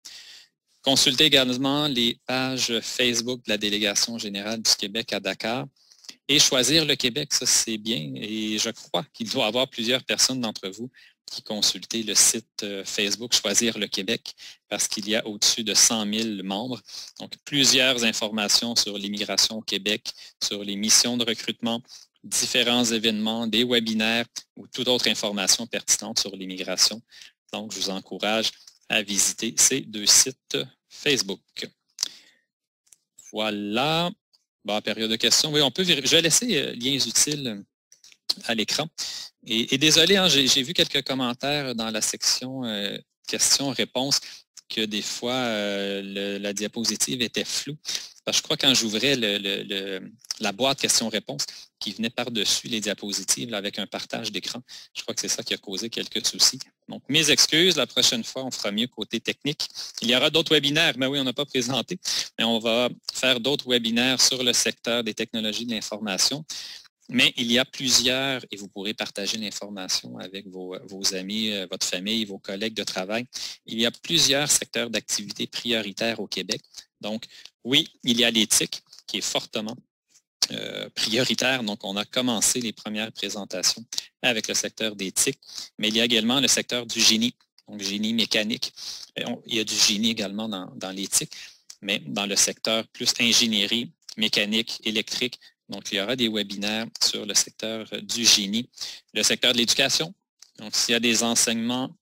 Consultez également les pages Facebook de la Délégation générale du Québec à Dakar et choisir le Québec, ça c'est bien et je crois qu'il doit y avoir plusieurs personnes d'entre vous qui consultent le site Facebook Choisir le Québec parce qu'il y a au-dessus de 100 000 membres. Donc, plusieurs informations sur l'immigration au Québec, sur les missions de recrutement, différents événements, des webinaires ou toute autre information pertinente sur l'immigration. Donc, je vous encourage à visiter ces deux sites Facebook. Voilà. Bon, période de questions. Oui, on peut vérifier. Je vais laisser liens utiles à l'écran. Et désolé, hein, j'ai vu quelques commentaires dans la section questions-réponses que des fois la diapositive était floue. Parce que je crois que quand j'ouvrais la boîte questions-réponses qui venait par-dessus les diapositives là, avec un partage d'écran, je crois que c'est ça qui a causé quelques soucis. Donc, mes excuses, la prochaine fois, on fera mieux côté technique. Il y aura d'autres webinaires, mais oui, on n'a pas présenté, mais on va faire d'autres webinaires sur le secteur des technologies de l'information. Mais il y a plusieurs, et vous pourrez partager l'information avec vos amis, votre famille, vos collègues de travail. Il y a plusieurs secteurs d'activité prioritaires au Québec. Donc, oui, il y a l'éthique qui est fortement prioritaire. Donc, on a commencé les premières présentations avec le secteur d'éthique, mais il y a également le secteur du génie, donc génie mécanique. Il y a du génie également dans l'éthique, mais dans le secteur plus ingénierie, mécanique, électrique. Donc, il y aura des webinaires sur le secteur du génie. Le secteur de l'éducation. Donc, s'il y a des enseignants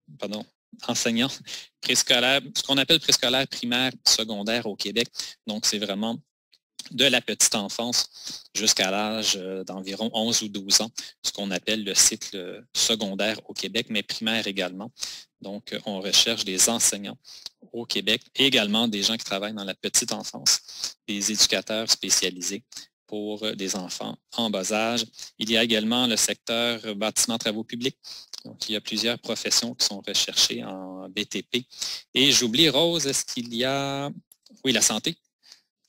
préscolaires, ce qu'on appelle préscolaire, primaire, secondaire au Québec. Donc, c'est vraiment de la petite enfance jusqu'à l'âge d'environ 11 ou 12 ans, ce qu'on appelle le cycle secondaire au Québec, mais primaire également. Donc, on recherche des enseignants au Québec et également des gens qui travaillent dans la petite enfance, des éducateurs spécialisés pour des enfants en bas âge. Il y a également le secteur bâtiment travaux publics. Donc, il y a plusieurs professions qui sont recherchées en BTP. Et j'oublie, Rose, est-ce qu'il y a... Oui, la santé.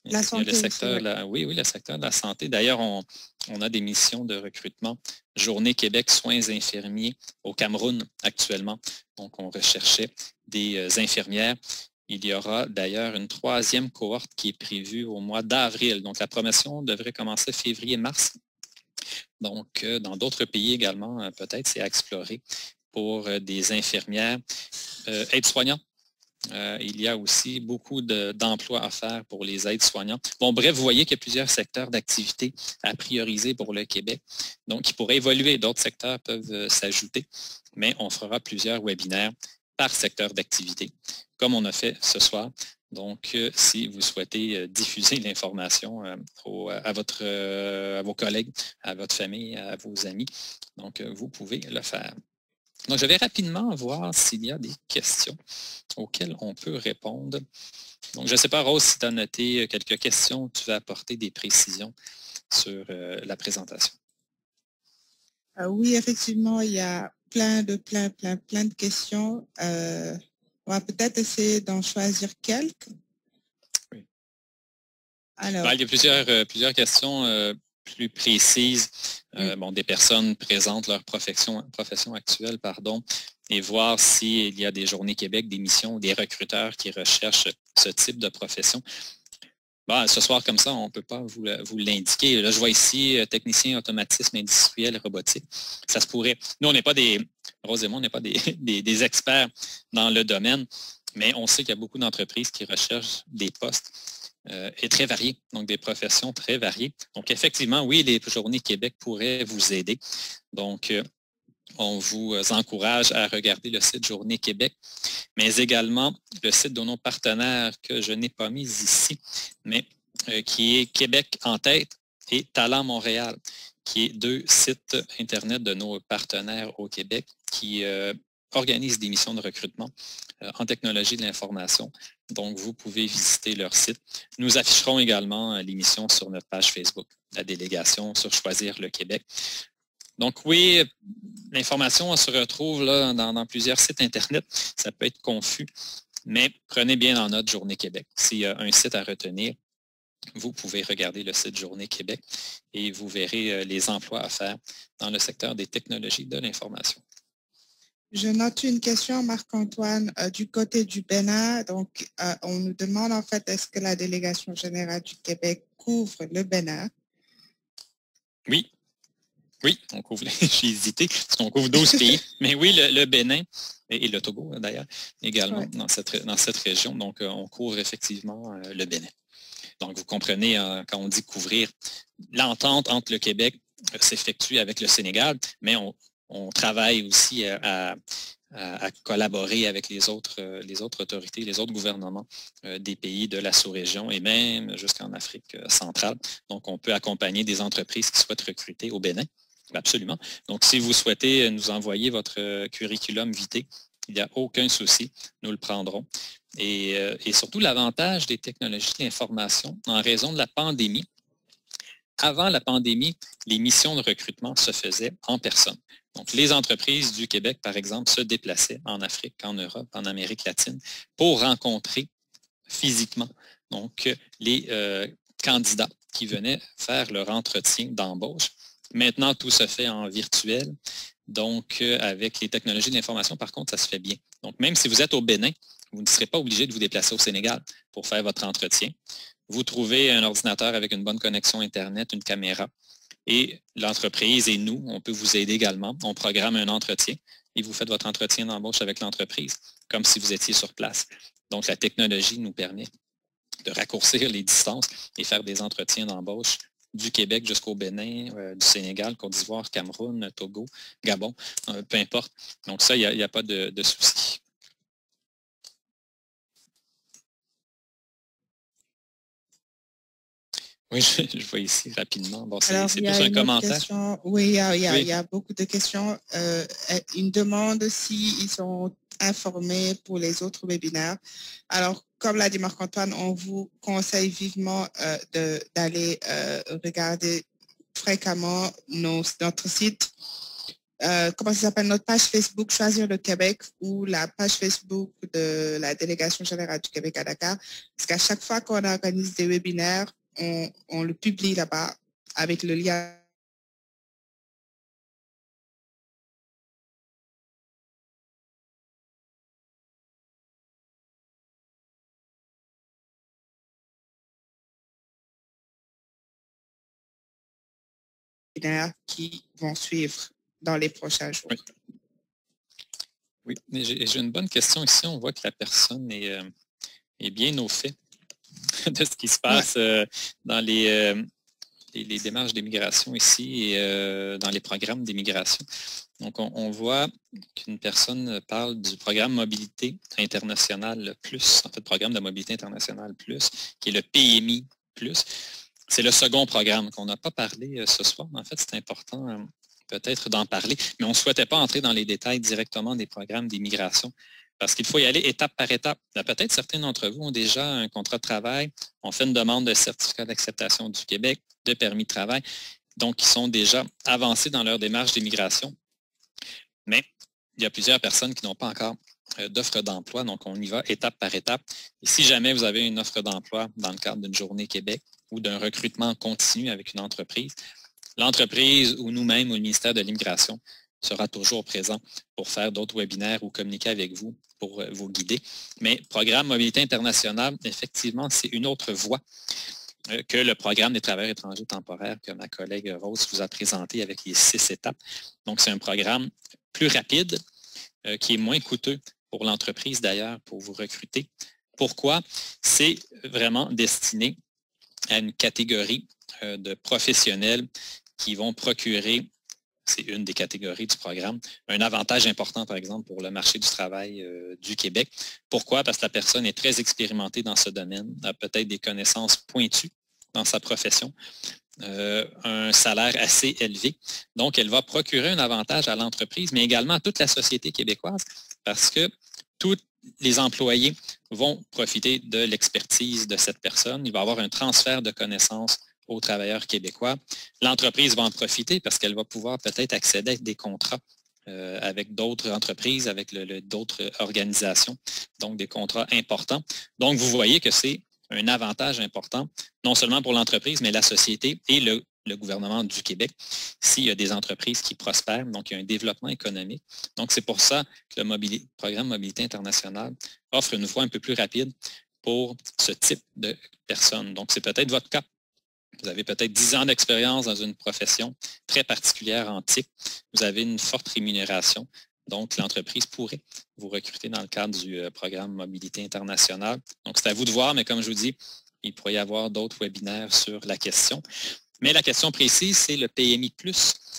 La santé, le secteur, oui, le secteur de la santé. D'ailleurs, on a des missions de recrutement. Journée Québec soins infirmiers au Cameroun actuellement. Donc, on recherchait des infirmières. Il y aura d'ailleurs une troisième cohorte qui est prévue au mois d'avril. Donc, la promotion devrait commencer février-mars. Donc, dans d'autres pays également, peut-être, c'est à explorer pour des infirmières aides-soignants. Il y a aussi beaucoup d'emplois à faire pour les aides-soignants. Bon, bref, vous voyez qu'il y a plusieurs secteurs d'activité à prioriser pour le Québec. Donc, il pourrait évoluer. D'autres secteurs peuvent s'ajouter, mais on fera plusieurs webinaires par secteur d'activité, comme on a fait ce soir. Donc, si vous souhaitez diffuser l'information à vos collègues, à votre famille, à vos amis, donc vous pouvez le faire. Donc, je vais rapidement voir s'il y a des questions auxquelles on peut répondre. Donc, je ne sais pas, Rose, si tu as noté quelques questions, tu vas apporter des précisions sur la présentation. Oui, effectivement, il y a plein de questions. On va peut-être essayer d'en choisir quelques. Oui. Alors, il y a plusieurs questions plus précises. Bon, des personnes présentent leur profession actuelle, et voir s'il y a des Journées Québec, des missions, des recruteurs qui recherchent ce type de profession. Bon, ce soir, comme ça, on ne peut pas vous l'indiquer. Là, je vois ici technicien automatisme industriel robotique. Ça se pourrait. Nous, on n'est pas Rose et moi, on n'est pas des experts dans le domaine, mais on sait qu'il y a beaucoup d'entreprises qui recherchent des postes et très variés, donc des professions très variées. Donc, effectivement, oui, les Journées Québec pourraient vous aider. Donc, on vous encourage à regarder le site Journée Québec, mais également le site de nos partenaires que je n'ai pas mis ici, mais qui est Québec en tête et Talent Montréal, qui est 2 sites Internet de nos partenaires au Québec qui organisent des missions de recrutement en technologie de l'information. Donc, vous pouvez visiter leur site. Nous afficherons également l'émission sur notre page Facebook, la délégation sur Choisir le Québec. Donc oui, l'information se retrouve là, dans plusieurs sites Internet. Ça peut être confus, mais prenez bien en note Journée Québec. S'il y a un site à retenir, vous pouvez regarder le site Journée Québec et vous verrez les emplois à faire dans le secteur des technologies de l'information. Je note une question, Marc-Antoine, du côté du Bénin. Donc, on nous demande en fait, est-ce que la délégation générale du Québec couvre le Bénin? Oui. Oui, on couvre, j'ai hésité, parce qu'on couvre 12 pays. Mais oui, le Bénin et le Togo, d'ailleurs, également dans cette région. Donc, on couvre effectivement le Bénin. Donc, vous comprenez, quand on dit couvrir, l'entente entre le Québec s'effectue avec le Sénégal, mais on travaille aussi à collaborer avec les autres autorités, les autres gouvernements des pays de la sous-région et même jusqu'en Afrique centrale. Donc, on peut accompagner des entreprises qui souhaitent recruter au Bénin. Absolument. Donc, si vous souhaitez nous envoyer votre curriculum vitae, il n'y a aucun souci, nous le prendrons. Et surtout, l'avantage des technologies de l'information, en raison de la pandémie, avant la pandémie, les missions de recrutement se faisaient en personne. Donc, les entreprises du Québec, par exemple, se déplaçaient en Afrique, en Europe, en Amérique latine pour rencontrer physiquement donc, les candidats qui venaient faire leur entretien d'embauche. Maintenant, tout se fait en virtuel. Donc, avec les technologies de l'information, par contre, ça se fait bien. Donc, même si vous êtes au Bénin, vous ne serez pas obligé de vous déplacer au Sénégal pour faire votre entretien. Vous trouvez un ordinateur avec une bonne connexion Internet, une caméra, et l'entreprise et nous, on peut vous aider également. On programme un entretien et vous faites votre entretien d'embauche avec l'entreprise, comme si vous étiez sur place. Donc, la technologie nous permet de raccourcir les distances et faire des entretiens d'embauche du Québec jusqu'au Bénin, du Sénégal, Côte d'Ivoire, Cameroun, Togo, Gabon, peu importe. Donc ça, il n'y a pas de souci. Oui, je vois ici rapidement. Bon, c'est plus un commentaire. Oui, il y a beaucoup de questions. Une demande s'ils sont informés pour les autres webinaires. Alors, comme l'a dit Marc-Antoine, on vous conseille vivement d'aller regarder fréquemment notre site. Comment ça s'appelle? Notre page Facebook Choisir le Québec ou la page Facebook de la délégation générale du Québec à Dakar. Parce qu'à chaque fois qu'on organise des webinaires, on le publie là-bas avec le lien. Qui vont suivre dans les prochains jours. Oui, j'ai une bonne question ici. On voit que la personne est bien au fait de ce qui se passe dans les démarches d'immigration ici et dans les programmes d'immigration. Donc, on voit qu'une personne parle du programme Mobilité internationale plus, en fait, programme de mobilité internationale plus, qui est le PMI plus. C'est le second programme qu'on n'a pas parlé ce soir. En fait, c'est important peut-être d'en parler, mais on ne souhaitait pas entrer dans les détails directement des programmes d'immigration parce qu'il faut y aller étape par étape. Peut-être certains d'entre vous ont déjà un contrat de travail, ont fait une demande de certificat d'acceptation du Québec, de permis de travail, donc ils sont déjà avancés dans leur démarche d'immigration. Mais il y a plusieurs personnes qui n'ont pas encore d'offre d'emploi, donc on y va étape par étape. Et si jamais vous avez une offre d'emploi dans le cadre d'une journée Québec ou d'un recrutement continu avec une entreprise, l'entreprise ou nous-mêmes ou le ministère de l'Immigration sera toujours présent pour faire d'autres webinaires ou communiquer avec vous pour vous guider. Mais programme Mobilité internationale, effectivement, c'est une autre voie que le programme des travailleurs étrangers temporaires que ma collègue Rose vous a présenté avec les 6 étapes. Donc, c'est un programme plus rapide, qui est moins coûteux pour l'entreprise d'ailleurs, pour vous recruter. Pourquoi? C'est vraiment destiné à une catégorie de professionnels qui vont procurer c'est une des catégories du programme. Un avantage important, par exemple, pour le marché du travail du Québec. Pourquoi? Parce que la personne est très expérimentée dans ce domaine, a peut-être des connaissances pointues dans sa profession, un salaire assez élevé. Donc, elle va procurer un avantage à l'entreprise, mais également à toute la société québécoise, parce que tous les employés vont profiter de l'expertise de cette personne. Il va y avoir un transfert de connaissances aux travailleurs québécois. L'entreprise va en profiter parce qu'elle va pouvoir peut-être accéder à des contrats avec d'autres entreprises, avec d'autres organisations, donc des contrats importants. Donc, vous voyez que c'est un avantage important, non seulement pour l'entreprise, mais la société et le gouvernement du Québec, s'il y a des entreprises qui prospèrent, donc il y a un développement économique. Donc, c'est pour ça que le programme Mobilité internationale offre une voie un peu plus rapide pour ce type de personnes. Donc, c'est peut-être votre cas. Vous avez peut-être 10 ans d'expérience dans une profession très particulière en TIC. Vous avez une forte rémunération. Donc, l'entreprise pourrait vous recruter dans le cadre du programme Mobilité internationale. Donc, c'est à vous de voir, mais comme je vous dis, il pourrait y avoir d'autres webinaires sur la question. Mais la question précise, c'est le PMI+.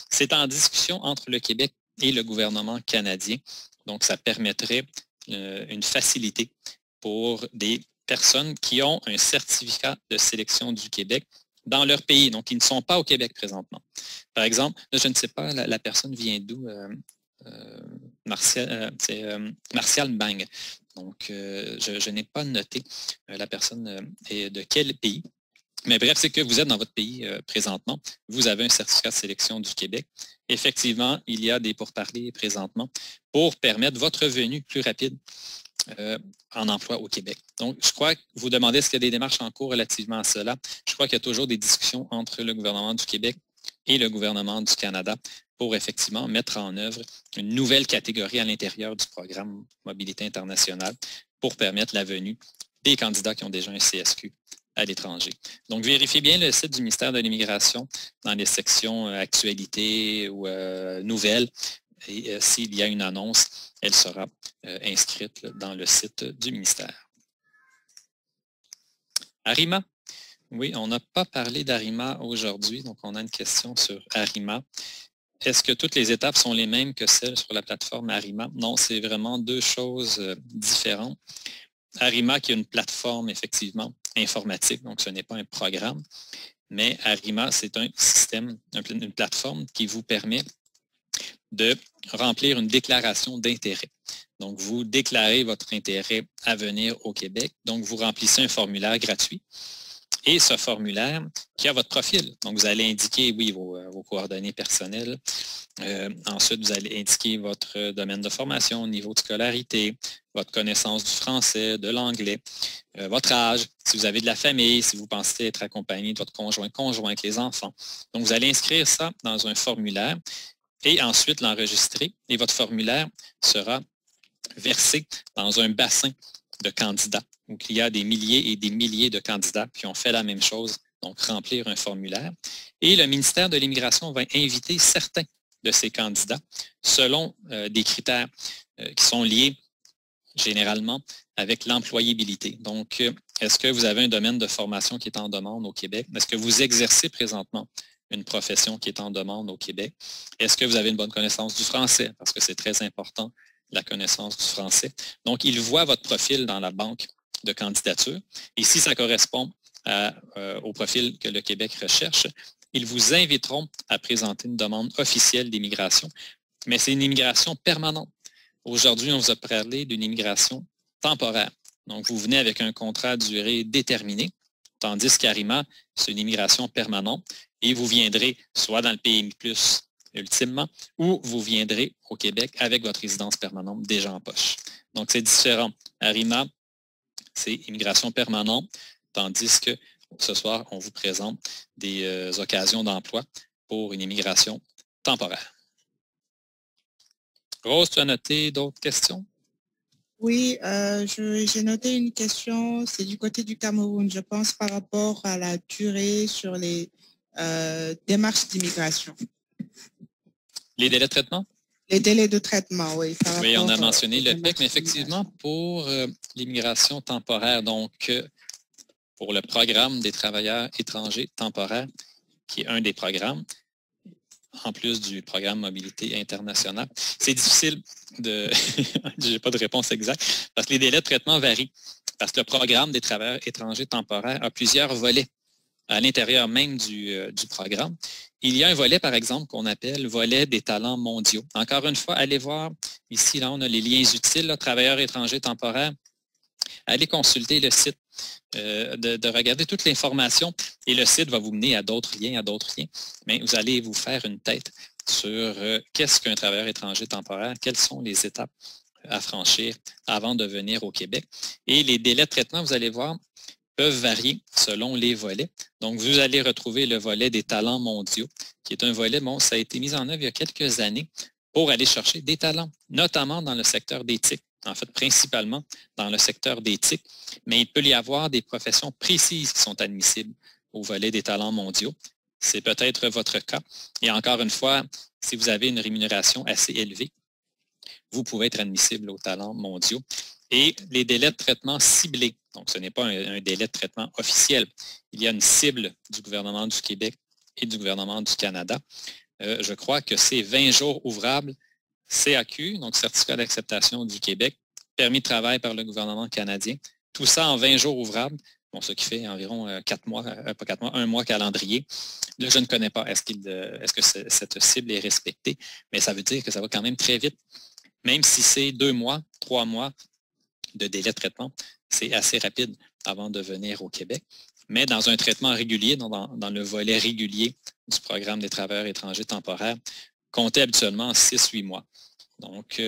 C'est en discussion entre le Québec et le gouvernement canadien. Donc, ça permettrait une facilité pour des personnes qui ont un certificat de sélection du Québec dans leur pays, donc ils ne sont pas au Québec présentement. Par exemple, là, je ne sais pas, la personne vient d'où? Martial Mbang. Donc, je n'ai pas noté la personne est de quel pays. Mais bref, c'est que vous êtes dans votre pays présentement. Vous avez un certificat de sélection du Québec. Effectivement, il y a des pourparlers présentement pour permettre votre venue plus rapide en emploi au Québec. Donc, je crois que vous demandez est-ce qu'il y a des démarches en cours relativement à cela. Je crois qu'il y a toujours des discussions entre le gouvernement du Québec et le gouvernement du Canada pour effectivement mettre en œuvre une nouvelle catégorie à l'intérieur du programme Mobilité internationale pour permettre la venue des candidats qui ont déjà un CSQ à l'étranger. Donc, vérifiez bien le site du ministère de l'Immigration dans les sections actualités ou nouvelles. Et s'il y a une annonce, elle sera inscrite dans le site du ministère. Arima. Oui, on n'a pas parlé d'Arima aujourd'hui, donc on a une question sur Arima. Est-ce que toutes les étapes sont les mêmes que celles sur la plateforme Arima? Non, c'est vraiment deux choses différentes. Arima qui est une plateforme effectivement informatique, donc ce n'est pas un programme, mais Arima, c'est un système, une plateforme qui vous permet de remplir une déclaration d'intérêt. Donc, vous déclarez votre intérêt à venir au Québec. Donc, vous remplissez un formulaire gratuit. Et ce formulaire qui a votre profil. Donc, vous allez indiquer, oui, vos coordonnées personnelles. Ensuite, vous allez indiquer votre domaine de formation, niveau de scolarité, votre connaissance du français, de l'anglais, votre âge, si vous avez de la famille, si vous pensez être accompagné de votre conjointe, les enfants. Donc, vous allez inscrire ça dans un formulaire et ensuite l'enregistrer. Et votre formulaire sera versé dans un bassin de candidats, où il y a des milliers et des milliers de candidats qui ont fait la même chose, donc remplir un formulaire. Et le ministère de l'Immigration va inviter certains de ces candidats selon des critères qui sont liés généralement avec l'employabilité. Donc, est-ce que vous avez un domaine de formation qui est en demande au Québec? Est-ce que vous exercez présentement une profession qui est en demande au Québec? Est-ce que vous avez une bonne connaissance du français? Parce que c'est très important, la connaissance du français. Donc, ils voient votre profil dans la banque de candidature. Et si ça correspond au profil que le Québec recherche, ils vous inviteront à présenter une demande officielle d'immigration. Mais c'est une immigration permanente. Aujourd'hui, on vous a parlé d'une immigration temporaire. Donc, vous venez avec un contrat à durée déterminée, tandis qu'Arima, c'est une immigration permanente et vous viendrez soit dans le PMI+, ultimement, ou vous viendrez au Québec avec votre résidence permanente déjà en poche. Donc, c'est différent. Arima, c'est immigration permanente, tandis que ce soir, on vous présente des occasions d'emploi pour une immigration temporaire. Rose, tu as noté d'autres questions? Oui, j'ai noté une question, c'est du côté du Cameroun, je pense par rapport à la durée sur les démarches d'immigration. Les délais de traitement? Les délais de traitement, oui. Oui, on a mentionné le PIC, mais effectivement, pour l'immigration temporaire, donc pour le programme des travailleurs étrangers temporaires, qui est un des programmes, en plus du programme Mobilité internationale. C'est difficile de... Je n'ai pas de réponse exacte, parce que les délais de traitement varient, parce que le programme des travailleurs étrangers temporaires a plusieurs volets à l'intérieur même du programme. Il y a un volet, par exemple, qu'on appelle volet des talents mondiaux. Encore une fois, allez voir, ici, là, on a les liens utiles, là, travailleurs étrangers temporaires. Allez consulter le site, de regarder toute l'information et le site va vous mener à d'autres liens, mais vous allez vous faire une tête sur qu'est-ce qu'un travailleur étranger temporaire, quelles sont les étapes à franchir avant de venir au Québec. Et les délais de traitement, vous allez voir, peuvent varier selon les volets. Donc, vous allez retrouver le volet des talents mondiaux, qui est un volet, bon, ça a été mis en œuvre il y a quelques années pour aller chercher des talents, notamment dans le secteur d'éthique. En fait, principalement dans le secteur d'éthique, mais il peut y avoir des professions précises qui sont admissibles au volet des talents mondiaux. C'est peut-être votre cas. Et encore une fois, si vous avez une rémunération assez élevée, vous pouvez être admissible aux talents mondiaux. Et les délais de traitement ciblés, donc ce n'est pas un délai de traitement officiel. Il y a une cible du gouvernement du Québec et du gouvernement du Canada. Je crois que c'est 20 jours ouvrables CAQ, donc Certificat d'acceptation du Québec, permis de travail par le gouvernement canadien. Tout ça en 20 jours ouvrables, bon, ce qui fait environ 1 mois calendrier. Là, je ne connais pas, est-ce que cette cible est respectée, mais ça veut dire que ça va quand même très vite. Même si c'est 2 mois, 3 mois de délai de traitement, c'est assez rapide avant de venir au Québec. Mais dans un traitement régulier, dans le volet régulier du programme des travailleurs étrangers temporaires, comptez habituellement 6-8 mois. Donc,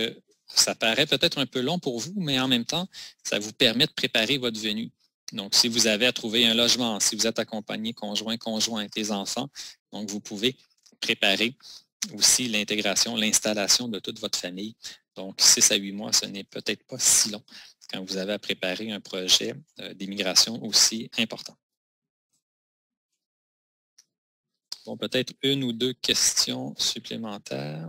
ça paraît peut-être un peu long pour vous, mais en même temps, ça vous permet de préparer votre venue. Donc, si vous avez à trouver un logement, si vous êtes accompagné, conjointe, les enfants, donc vous pouvez préparer aussi l'intégration, l'installation de toute votre famille. Donc, 6 à 8 mois, ce n'est peut-être pas si long quand vous avez à préparer un projet d'immigration aussi important. Bon, peut-être 1 ou 2 questions supplémentaires.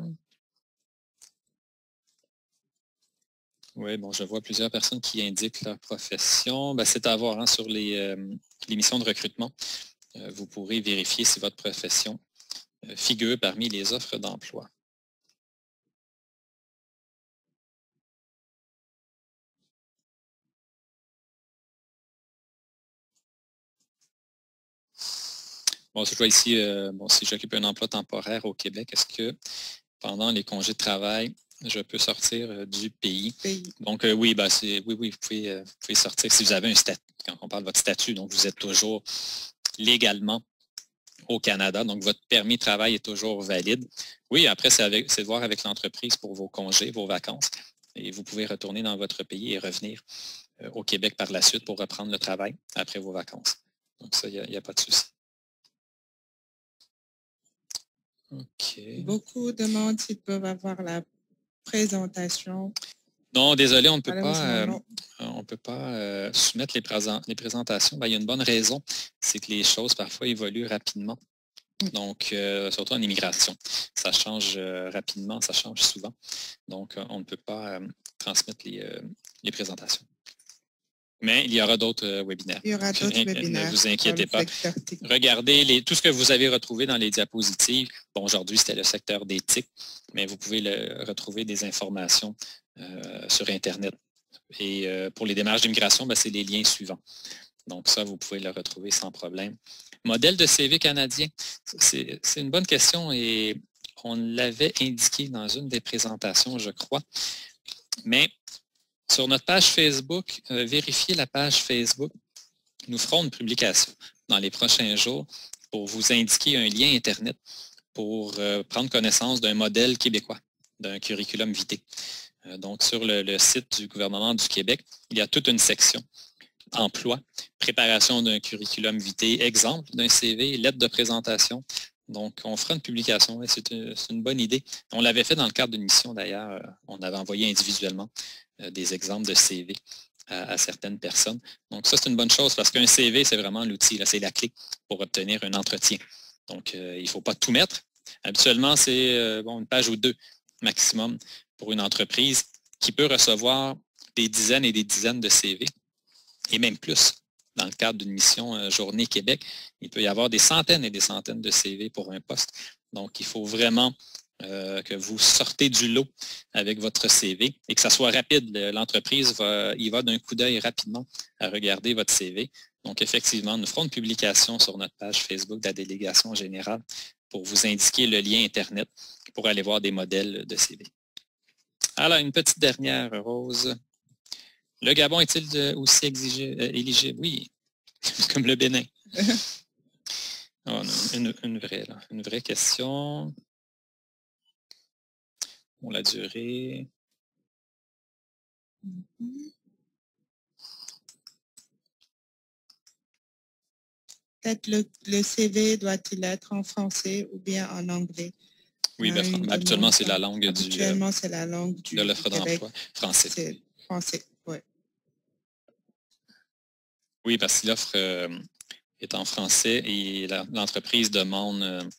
Oui, bon, je vois plusieurs personnes qui indiquent leur profession. Ben, c'est à voir sur les missions de recrutement. Vous pourrez vérifier si votre profession figure parmi les offres d'emploi. Bon, je vois ici, si j'occupe un emploi temporaire au Québec, est-ce que pendant les congés de travail, je peux sortir du pays? Donc, oui, vous pouvez sortir si vous avez un statut, quand on parle de votre statut, donc vous êtes toujours légalement au Canada, donc votre permis de travail est toujours valide. Oui, après, c'est de voir avec l'entreprise pour vos congés, vos vacances, et vous pouvez retourner dans votre pays et revenir au Québec par la suite pour reprendre le travail après vos vacances. Donc, ça, il n'y a pas de souci. OK. Beaucoup demandent s'ils peuvent avoir la présentation. Non, désolé, on ne peut pas soumettre les présentations. Ben, il y a une bonne raison, c'est que les choses parfois évoluent rapidement. Donc, surtout en immigration. Ça change rapidement, ça change souvent. Donc, on ne peut pas transmettre les présentations. Mais il y aura d'autres webinaires. Il y aura d'autres webinaires. Ne vous inquiétez pas. Regardez tout ce que vous avez retrouvé dans les diapositives. Bon, aujourd'hui, c'était le secteur d'éthique, mais vous pouvez retrouver des informations sur Internet. Et pour les démarches d'immigration, c'est les liens suivants. Donc ça, vous pouvez le retrouver sans problème. Modèle de CV canadien, c'est une bonne question et on l'avait indiqué dans une des présentations, je crois. Mais sur notre page Facebook, vérifiez la page Facebook. Nous ferons une publication dans les prochains jours pour vous indiquer un lien Internet pour prendre connaissance d'un modèle québécois, d'un curriculum vitae. Donc, sur le site du gouvernement du Québec, il y a toute une section emploi, préparation d'un curriculum vitae, exemple d'un CV, lettre de présentation. Donc, on fera une publication. C'est une bonne idée. On l'avait fait dans le cadre d'une mission d'ailleurs. On avait envoyé individuellement des exemples de CV à certaines personnes. Donc, ça, c'est une bonne chose parce qu'un CV, c'est vraiment l'outil, c'est la clé pour obtenir un entretien. Donc, il ne faut pas tout mettre. Habituellement, c'est une page ou 2 maximum pour une entreprise qui peut recevoir des dizaines et des dizaines de CV et même plus dans le cadre d'une mission Journée Québec, il peut y avoir des centaines et des centaines de CV pour un poste. Donc, il faut vraiment que vous sortez du lot avec votre CV et que ça soit rapide. L'entreprise il va d'un coup d'œil rapidement à regarder votre CV. Donc, effectivement, nous ferons une publication sur notre page Facebook de la délégation générale pour vous indiquer le lien Internet pour aller voir des modèles de CV. Alors, une petite dernière, Rose. Le Gabon est-il aussi éligible? Oui, comme le Bénin. Oh, une vraie question. Bon, la durée. Peut-être le CV doit-il être en français ou bien en anglais? Oui, habituellement, c'est la langue de l'offre d'emploi français. C'est français, oui. Oui, parce que l'offre est en français et l'entreprise demande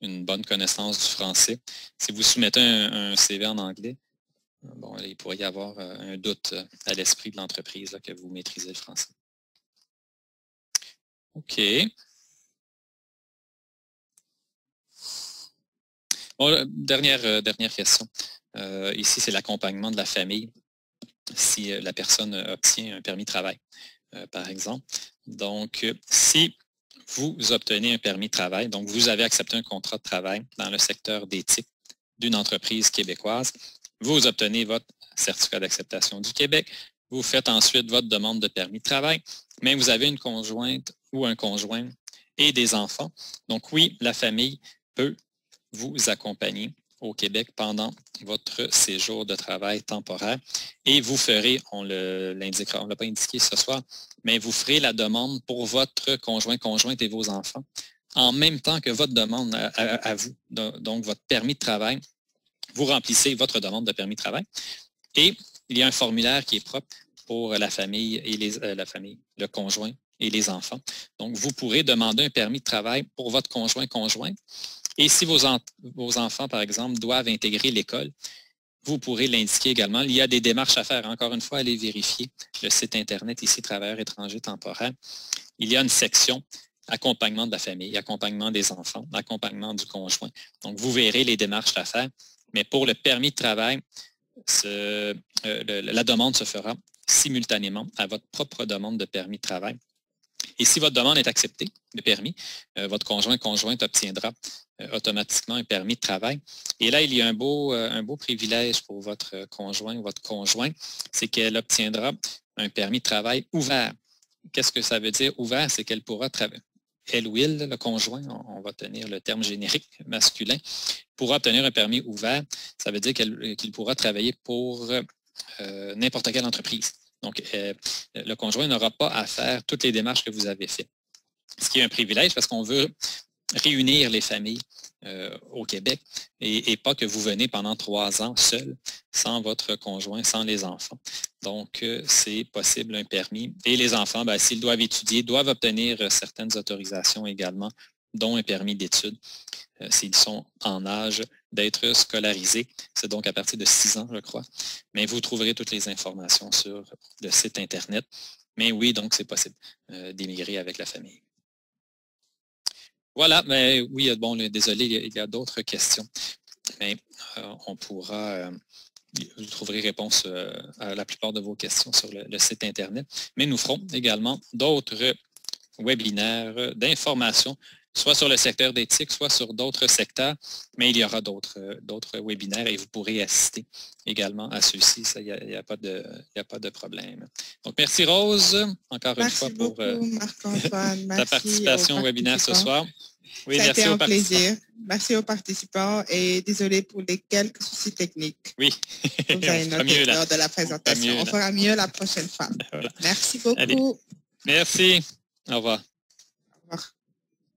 une bonne connaissance du français. Si vous soumettez un CV en anglais, bon, il pourrait y avoir un doute à l'esprit de l'entreprise que vous maîtrisez le français. OK. Bon, dernière question. Ici, c'est l'accompagnement de la famille si la personne obtient un permis de travail, par exemple. Donc, si vous obtenez un permis de travail, donc vous avez accepté un contrat de travail dans le secteur d'éthique d'une entreprise québécoise, vous obtenez votre certificat d'acceptation du Québec, vous faites ensuite votre demande de permis de travail, mais vous avez une conjointe ou un conjoint et des enfants. Donc oui, la famille peut vous accompagner au Québec pendant votre séjour de travail temporaire et vous ferez, on l'indiquera, on ne l'a pas indiqué ce soir, mais vous ferez la demande pour votre conjoint, conjointe et vos enfants en même temps que votre demande à vous, donc votre permis de travail. Vous remplissez votre demande de permis de travail et il y a un formulaire qui est propre pour la famille et le conjoint et les enfants. Donc, vous pourrez demander un permis de travail pour votre conjoint, conjointe. Et si vos enfants, par exemple, doivent intégrer l'école, vous pourrez l'indiquer également. Il y a des démarches à faire. Encore une fois, allez vérifier le site Internet ici, Travailleurs étrangers temporaires. Il y a une section accompagnement de la famille, accompagnement des enfants, accompagnement du conjoint. Donc, vous verrez les démarches à faire. Mais pour le permis de travail, la demande se fera simultanément à votre propre demande de permis de travail. Et si votre demande est acceptée, le permis, votre conjointe obtiendra automatiquement un permis de travail. Et là, il y a un beau privilège pour votre conjoint ou votre conjoint, c'est qu'elle obtiendra un permis de travail ouvert. Qu'est-ce que ça veut dire ouvert? C'est qu'elle pourra travailler. Elle ou il, le conjoint, on va tenir le terme générique masculin, pourra obtenir un permis ouvert. Ça veut dire qu'il pourra travailler pour n'importe quelle entreprise. Donc, le conjoint n'aura pas à faire toutes les démarches que vous avez faites. Ce qui est un privilège parce qu'on veut réunir les familles au Québec et pas que vous venez pendant 3 ans seul, sans votre conjoint, sans les enfants. Donc, c'est possible un permis. Et les enfants, s'ils doivent étudier, doivent obtenir certaines autorisations également, dont un permis d'études, s'ils sont en âge d'être scolarisés. C'est donc à partir de 6 ans, je crois. Mais vous trouverez toutes les informations sur le site Internet. Mais oui, donc c'est possible d'émigrer avec la famille. Voilà, mais oui, bon, désolé, il y a d'autres questions. Mais on pourra, vous trouverez réponse à la plupart de vos questions sur le site Internet. Mais nous ferons également d'autres webinaires d'information, soit sur le secteur d'éthique, soit sur d'autres secteurs, mais il y aura d'autres webinaires et vous pourrez assister également à ceux-ci. Il n'y a pas de problème. Donc, merci Rose, encore une fois, pour ta participation au webinaire ce soir. Oui, ça a été un plaisir. Merci aux participants et désolé pour les quelques soucis techniques. Oui, vous avez noté lors de la présentation. On fera mieux la prochaine fois. Voilà. Merci beaucoup. Allez. Merci. Au revoir.